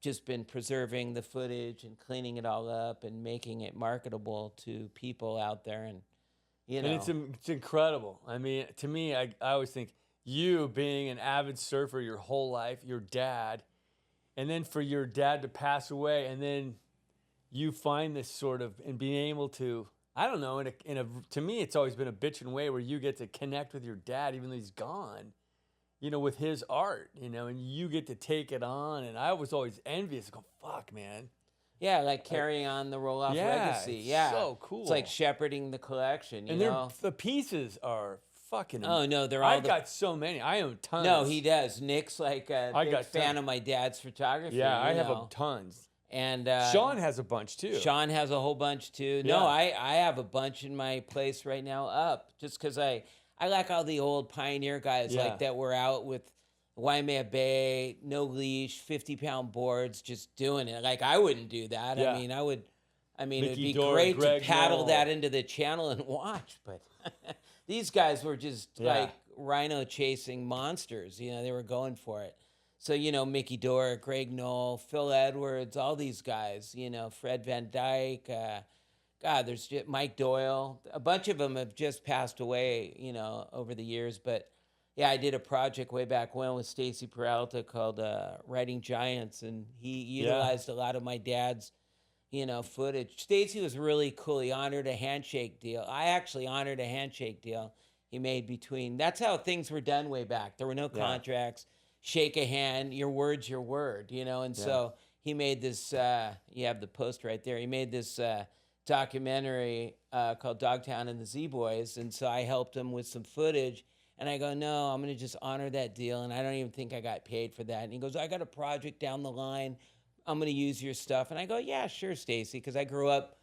just been preserving the footage and cleaning it all up and making it marketable to people out there. And, And it's incredible. I mean, to me, I always think you being an avid surfer your whole life, your dad, and then for your dad to pass away, and then you find this sort of, and being able to, I don't know, to me, it's always been a bitchin' way where you get to connect with your dad, even though he's gone, with his art, and you get to take it on. And I was always envious. I go, fuck, man. Yeah, like carrying on the Rohloff Yeah, legacy. it's Yeah, so cool. It's like shepherding the collection. You And know. the pieces are fucking. Oh no, they're all. I've got so many. I own tons. No, he does. Nick's like a I big got fan tons. of my dad's photography. Yeah, I have know. tons. And Sean has a bunch too. Sean has a whole bunch too. Yeah. No, I have a bunch in my place right now up just because I like all the old pioneer guys Yeah. like that were out with Waimea Bay, no leash, 50-pound boards, just doing it. Like I wouldn't do that. Yeah. I mean, it'd Mickey be Dora, great Greg to paddle Knoll. that into the channel and watch, but these guys were just Yeah. like rhino chasing monsters. You know, they were going for it. So, you know, Mickey Dora, Greg Knoll, Phil Edwards, all these guys, you know, Fred Van Dyke, God, there's just Mike Doyle. A bunch of them have just passed away, you know, over the years. But yeah, I did a project way back when with Stacy Peralta called Writing Giants, and he utilized a lot of my dad's, you know, footage. Stacy was really cool. He honored a handshake deal. I actually honored a handshake deal he made between, that's how things were done way back. There were no contracts. Shake a hand, your word's your word, you know? And so he made this, you have the post right there. He made this documentary called Dogtown and the Z-Boys. And so I helped him with some footage. And I go, no, I'm going to just honor that deal. And I don't even think I got paid for that. And he goes, I got a project down the line. I'm going to use your stuff. And I go, yeah, sure, Stacy. Because I grew up,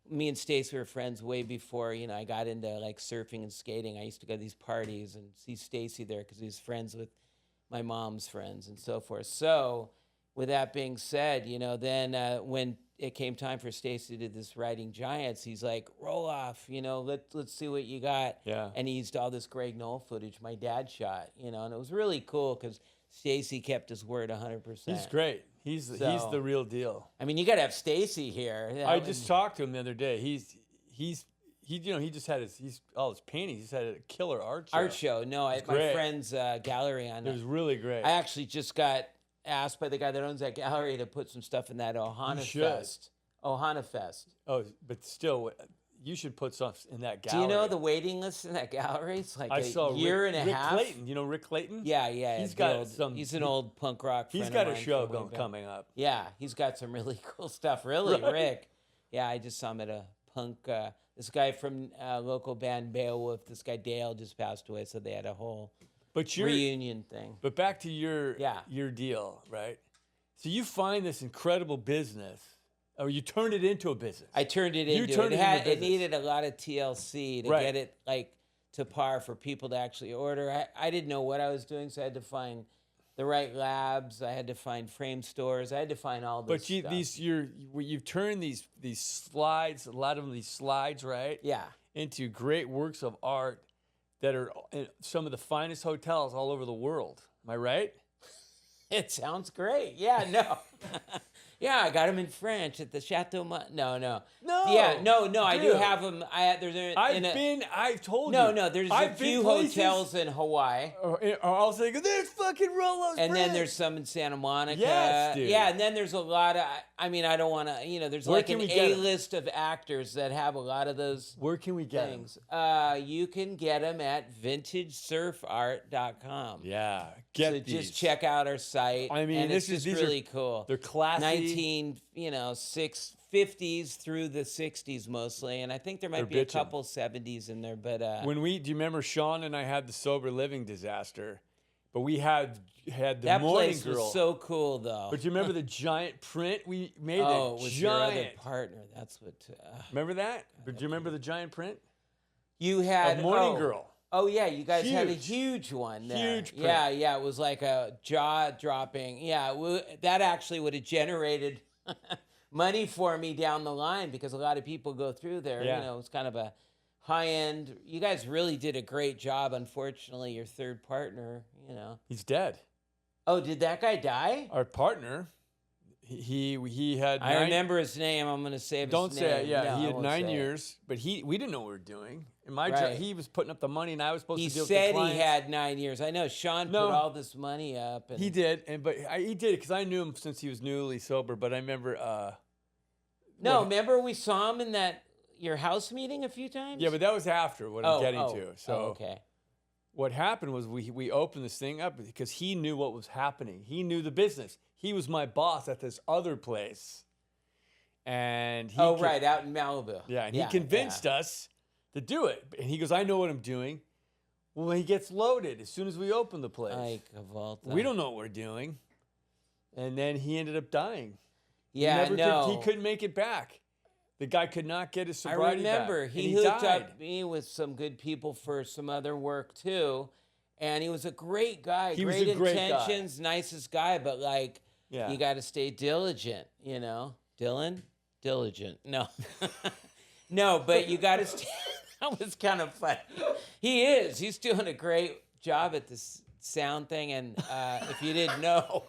me and Stacy were friends way before, you know, I got into like surfing and skating. I used to go to these parties and see Stacy there because he was friends with my mom's friends and so forth. So with that being said, you know, then when it came time for Stacy to do this Writing Giants, he's like, Rohloff, you know, let's see what you got. Yeah. And he used all this Greg Knoll footage my dad shot, you know, and it was really cool because Stacy kept his word 100%. He's great. He's the real deal. I mean, you got to have Stacy here. I just talked to him the other day. You know, he just had all his paintings. He's had a killer art show. Art show. No, my great. friend's gallery on It was really great. I actually just got asked by the guy that owns that gallery to put some stuff in that Ohana should. Fest. Ohana Fest. Oh, but still, you should put stuff in that Do gallery. you know the waiting list in that gallery? It's like I saw a year Rick, and a Rick half. Clayton. You know Rick Clayton? Yeah. He's the got old- some- He's an old punk rock friend He's got of a mine show from way back. coming up. Yeah, he's got some really cool stuff. Really, Right. Rick. Yeah, I just saw him at a punk. This guy from local band Beowulf. This guy Dale just passed away, so they had a whole But reunion thing. But back to your Yeah. deal, right? So you find this incredible business, or you turned it into a business. I turned it You into turned it. it into It business. needed a lot of TLC to Right. get it like to par for people to actually order. I didn't know what I was doing, so I had to find the right labs. I had to find frame stores. I had to find all this But stuff. you've turned these slides, a lot of them these slides, right? Yeah. Into great works of art that are in some of the finest hotels all over the world. Am I right? It sounds great. Yeah, no. Yeah, I got them in French at the Chateau. No. No. Yeah, no. I do Dude. have them. I've told you. No. There's I've a been few places- hotels in Hawaii. Or I'll say, there's fucking Rohloff's And then print." there's some in Santa Monica. Yes, dude. Yeah, and then there's a lot of, I mean, I don't want to, there's Where like can an we get 'em? A-list of actors that have a lot of those Where can we get 'em? things. You can get them at vintagesurfart.com. Yeah, So get these. just check out our site. I mean, and these it's are- just really cool. They're classy. 50s through the 60s mostly, and I think there might They're be a bitchin'. couple 70s in there, but Do you remember Sean and I had the sober living disaster, but we had the that morning place girl. was so cool though. But you remember the giant print we made? Oh, that with your other giant. partner. That's what. Remember that? But do you remember the giant print? You had Of Morning Girl. Oh yeah, you guys had a Huge. huge one there. Huge print. Yeah, it was like a jaw dropping. Yeah, that actually would have generated money for me down the line because a lot of people go through there. Yeah. It's kind of a high end. You guys really did a great job. Unfortunately, your third partner, He's dead. Oh, did that guy die? Our partner, he had. I 9 remember his name. I'm going to save his name. Don't say it. Yeah, No, he I had won't 9 say it. years, but we didn't know what we were doing. And my Right. he was putting up the money, and I was supposed He to deal said with the he clients. had 9 years. I know Sean No. put all this money up. And He did, he did it because I knew him since he was newly sober. But I remember. No, what- remember we saw him in your house meeting a few times? Yeah, but that was after what I'm getting to. So okay. what happened was we opened this thing up because he knew what was happening. He knew the business. He was my boss at this other place. and he right, out in Malibu. Yeah, and he convinced us to do it. And he goes, I know what I'm doing. Well, he gets loaded as soon as we open the place. Ay, Cavolta. We don't know what we're doing. And then he ended up dying. Yeah, He couldn't make it back. The guy could not get his I sobriety remember back. he hooked up me with some good people for some other work too, and he was a great guy. He was great a great intentions, nicest guy, but like you got to stay diligent. You know, Dylan, diligent. No, no, but you got to stay. That was kind of funny. He is. He's doing a great job at this sound thing, and if you didn't know,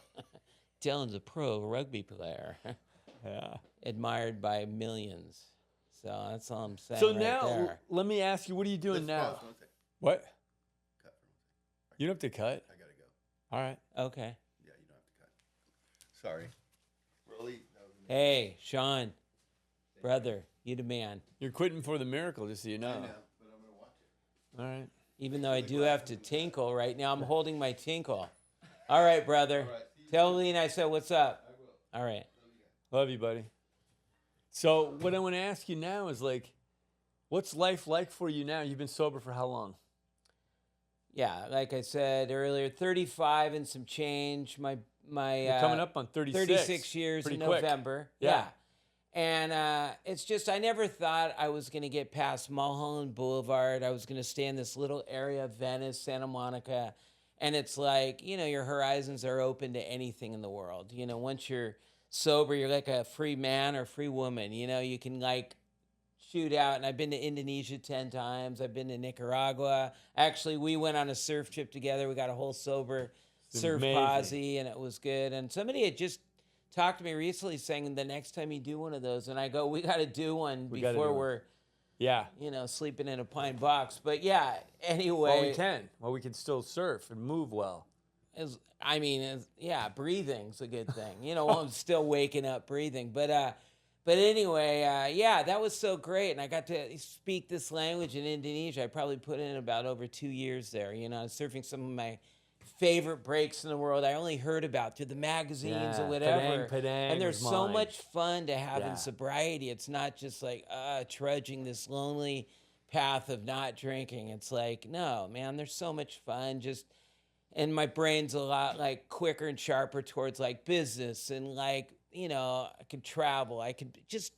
Dylan's a pro rugby player. Yeah. Admired by millions. So that's all I'm saying. So right now, there. let me ask you, what are you doing now? Pause 1 second. What? Cut for 1 second. You don't have to cut. I gotta go. All right. Okay. Yeah, you don't have to cut. Sorry. Really? That was Hey, Sean, brother, you the man. You're quitting for the miracle, just so you know. I know, but I'm gonna watch it. All right. Even though I do have to tinkle right now, I'm holding my tinkle. All right, brother. All right, see you Tell Lean I said what's up. I will. All right. Love you, buddy. So what I want to ask you now is like, what's life like for you now? You've been sober for how long? Yeah, like I said earlier, 35 and some change. My You're coming up on 36. 36 years Pretty in quick. November. Yeah. And it's just, I never thought I was going to get past Mulholland Boulevard. I was going to stay in this little area of Venice, Santa Monica. And it's like, you know, your horizons are open to anything in the world. You know, once you're sober, you're like a free man or free woman. You know, you can like shoot out. And I've been to Indonesia 10 times. I've been to Nicaragua. Actually, we went on a surf trip together. We got a whole sober surf amazing. posse, and it was good. And somebody had just talked to me recently saying the next time you do one of those, and I go, we got to do one before we're, yeah, you know, sleeping in a pine box. But yeah, anyway. Well, we can. Well, we can still surf and move well. Yeah, breathing's a good thing. You know, I'm still waking up breathing. But anyway, yeah, that was so great. And I got to speak this language in Indonesia. I probably put in about over 2 years there. You know, I was surfing some of my favorite breaks in the world I only heard about through the magazines or whatever. Padang and there's was so mine. much fun to have Yeah. in sobriety. It's not just like trudging this lonely path of not drinking. It's like, no, man, there's so much fun. And my brain's a lot like quicker and sharper towards like business and like, you know, I could travel.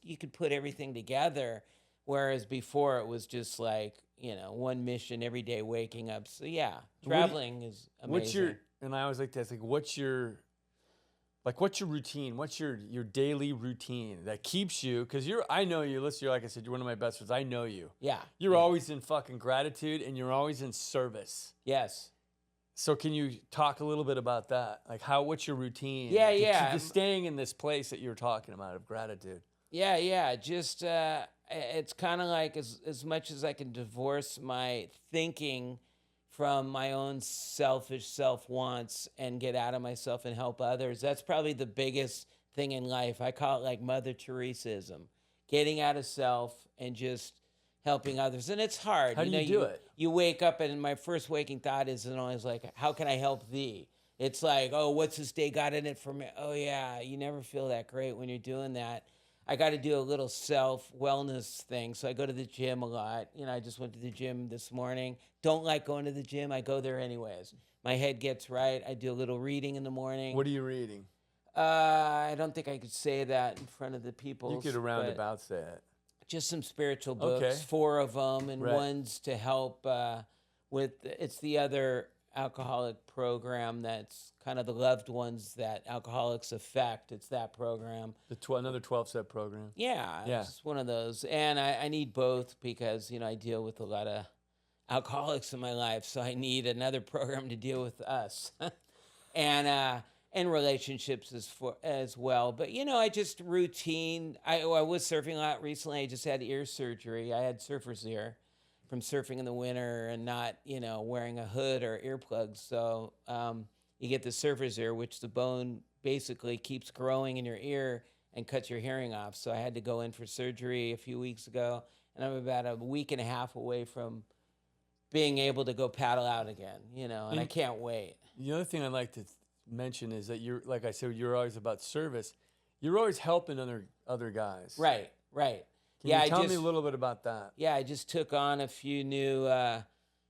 You could put everything together. Whereas before it was just like, you know, one mission every day waking up. So yeah, traveling is amazing. And I always like to ask, like, what's your routine? What's your daily routine that keeps you? Because I know you, listen, like I said, you're one of my best friends. I know you. Yeah. You're always in fucking gratitude and you're always in service. Yes. So can you talk a little bit about that? Like what's your routine? Yeah. Just staying in this place that you're talking about of gratitude. Yeah. Just, it's kind of like as much as I can divorce my thinking from my own selfish self-wants and get out of myself and help others. That's probably the biggest thing in life. I call it like Mother Teresaism, getting out of self and just helping others. And it's hard. How do you do it? You wake up and my first waking thought isn't always like, how can I help thee? It's like, oh, what's this day got in it for me? Oh yeah, you never feel that great when you're doing that. I got to do a little self-wellness thing. So I go to the gym a lot. You know, I just went to the gym this morning. Don't like going to the gym. I go there anyways. My head gets right. I do a little reading in the morning. What are you reading? I don't think I could say that in front of the people. You could roundabout say it. Just some spiritual books, Okay. 4 of them, and Right. one's to help it's the other alcoholic program that's kind of the loved ones that alcoholics affect. It's that program. Another 12-step program. Yeah, Yeah. it's one of those. And I need both because, you know, I deal with a lot of alcoholics in my life, so I need another program to deal with us. And relationships as well. But, you know, I just routine. I was surfing a lot recently. I just had ear surgery. I had surfer's ear from surfing in the winter and not, you know, wearing a hood or earplugs. So you get the surfer's ear, which the bone basically keeps growing in your ear and cuts your hearing off. So I had to go in for surgery a few weeks ago, and I'm about a week and a half away from being able to go paddle out again, you know, and I can't wait. The other thing I'd like to mention is that you're, like I said, you're always about service. You're always helping other guys. Right. Can Yeah, you tell me a little bit about that? Yeah, I just took on a few new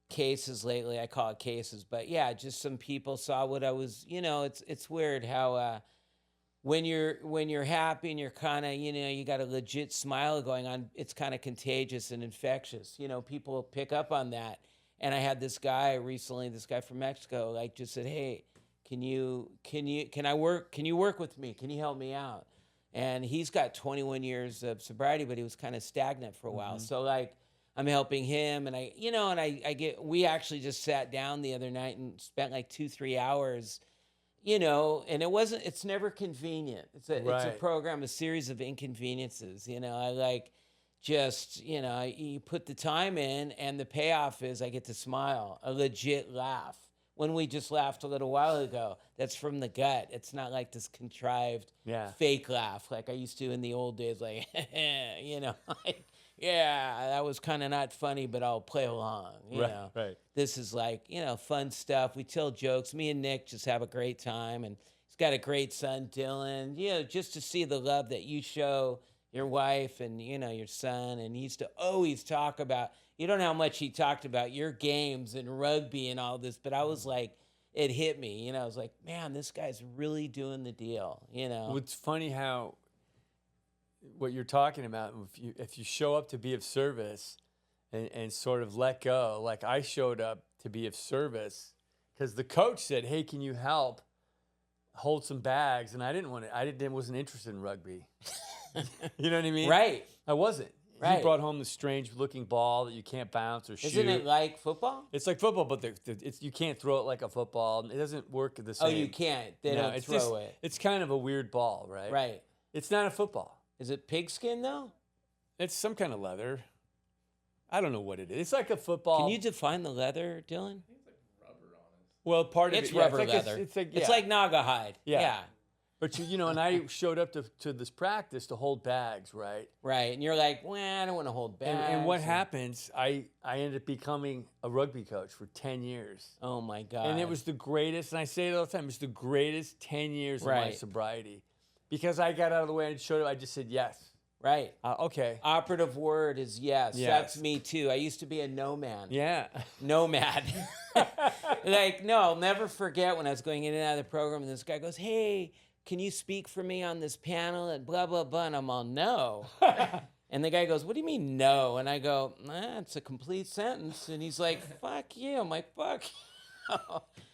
cases lately. I call it cases, but yeah, just some people saw what I was. It's weird how when you're happy and you're kind of you got a legit smile going on, it's kind of contagious and infectious. People pick up on that. And I had this guy recently, this guy from Mexico, like just said, "Hey, can you work with me? Can you help me out?" And he's got 21 years of sobriety, but he was kind of stagnant for a while. So like I'm helping him, and we actually just sat down the other night and spent like 2-3 hours, and it's never convenient. It's a program, a series of inconveniences. I like just, you put the time in, and the payoff is I get to smile, a legit laugh. When we just laughed a little while ago, that's from the gut. It's not like this contrived fake laugh like I used to in the old days, like, like, yeah, that was kind of not funny, but I'll play along, you know. Right. This is like, fun stuff. We tell jokes. Me and Nick just have a great time, and he's got a great son, Dylan. Just to see the love that you show your wife and, your son, and he used to always talk about, you don't know how much he talked about your games and rugby and all this, but I was like, it hit me, I was like, man, this guy's really doing the deal, Well, it's funny how what you're talking about, if you show up to be of service and sort of let go, like I showed up to be of service because the coach said, "Hey, can you help hold some bags?" And I wasn't interested in rugby. You know what I mean? Right. I wasn't. Right. He brought home the strange-looking ball that you can't bounce or shoot. Isn't it like football? It's like football, but you can't throw it like a football. It doesn't work the same. Oh, you can't. They don't throw it. It's kind of a weird ball, right? Right. It's not a football. Is it pigskin, though? It's some kind of leather. I don't know what it is. It's like a football. Can you define the leather, Dylan? It's like rubber on it. Well, part of It's it. rubber it's like leather. It's like Naga hide. Yeah. But and I showed up to this practice to hold bags, right? Right. And you're like, well, I don't want to hold bags. And what happens, I ended up becoming a rugby coach for 10 years. Oh, my God. And it was the greatest, and I say it all the time, it's the greatest 10 years of my sobriety. Because I got out of the way and showed up, I just said yes. Right. Okay. Operative word is yes. That's me, too. I used to be a nomad. Yeah. Nomad. I'll never forget when I was going in and out of the program, and this guy goes, "Hey, can you speak for me on this panel?" And blah, blah, blah. And I'm all, "No." And the guy goes, "What do you mean, no?" And I go, "It's a complete sentence." And he's like, "Fuck you." I'm like, "Fuck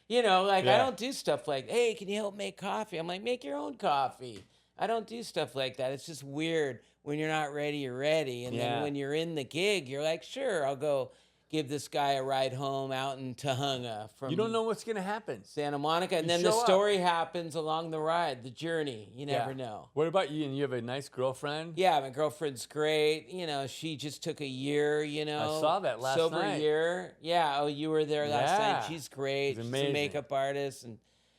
you." I don't do stuff like, "Hey, can you help make coffee?" I'm like, "Make your own coffee." I don't do stuff like that. It's just weird. When you're not ready, you're ready. And then when you're in the gig, you're like, "Sure, I'll go give this guy a ride home out in Topanga from." You don't know what's going to happen. Santa Monica. And then the story happens along the ride, the journey. You never know. What about you? And you have a nice girlfriend? Yeah, my girlfriend's great. She just took a year, I saw that last sober night. year. Yeah. Oh, you were there last night. She's great. She's She's a makeup artist. And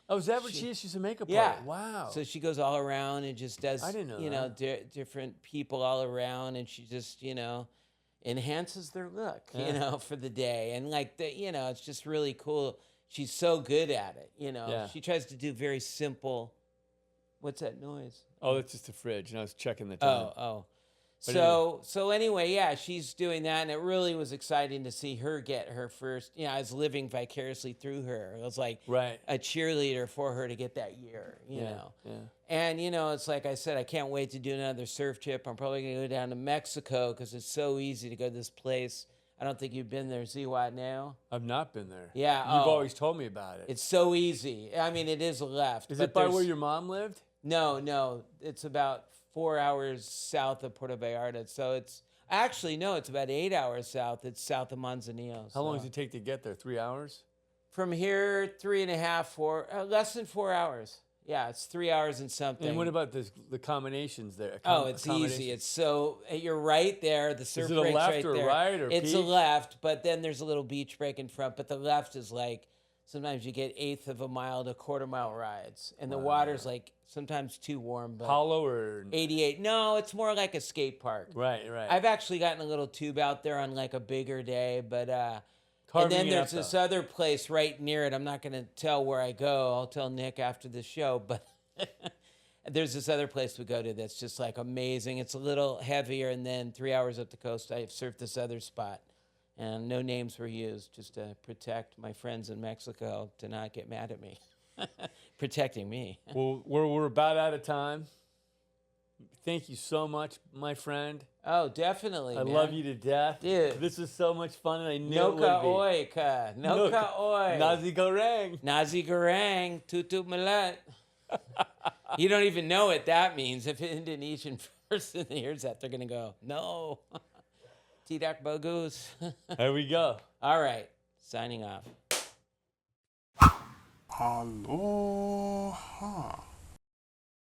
oh, is that what she is? She's a makeup yeah. artist. Wow. So she goes all around and just does, I didn't know different people all around. And she just, enhances their look, for the day. And it's just really cool. She's so good at it, Yeah. She tries to do very simple. What's that noise? Oh, that's just the fridge. And I was checking the time. Oh. But So anyway, yeah, she's doing that, and it really was exciting to see her get her first. I was living vicariously through her. I was like a cheerleader for her to get that year, you know. Yeah. And it's like I said, I can't wait to do another surf trip. I'm probably gonna go down to Mexico because it's so easy to go to this place. I don't think you've been there, Ziwat now. I've not been there. Yeah, You've always told me about it. It's so easy. I mean, it is left. Is it by where your mom lived? No. It's about 4 hours south of Puerto Vallarta. So it's actually, no, it's about 8 hours south. It's south of Manzanillo. How long does it take to get there? 3 hours? From here, 3.5, 4, less than 4 hours. Yeah, it's 3 hours and something. And what about the combinations there? It's easy. It's so, you're right there. The surf break's right there. Is it a left or right? Or it's a left, but then there's a little beach break in front. But the left is like, sometimes you get 1/8 of a mile to quarter-mile rides. And the water's like sometimes too warm. But hollow or 88. No, it's more like a skate park. Right. I've actually gotten a little tube out there on like a bigger day, but and then there's this other place right near it. I'm not going to tell where I go. I'll tell Nick after the show, but There's this other place we go to that's just like amazing. It's a little heavier, and then 3 hours up the coast, I surfed this other spot. And no names were used, just to protect my friends in Mexico to not get mad at me. Protecting me. Well, we're about out of time. Thank you so much, my friend. Oh, definitely, I man. love you to death. Dude. This is so much fun, and I knew No it would ka be. oi ka. No ka oi. Nazi goreng. Nazi garang. Tutu malat. You don't even know what that means. If an Indonesian person hears that, they're going to go, no. Tidak bagus. There we go. All right. Signing off. Aloha.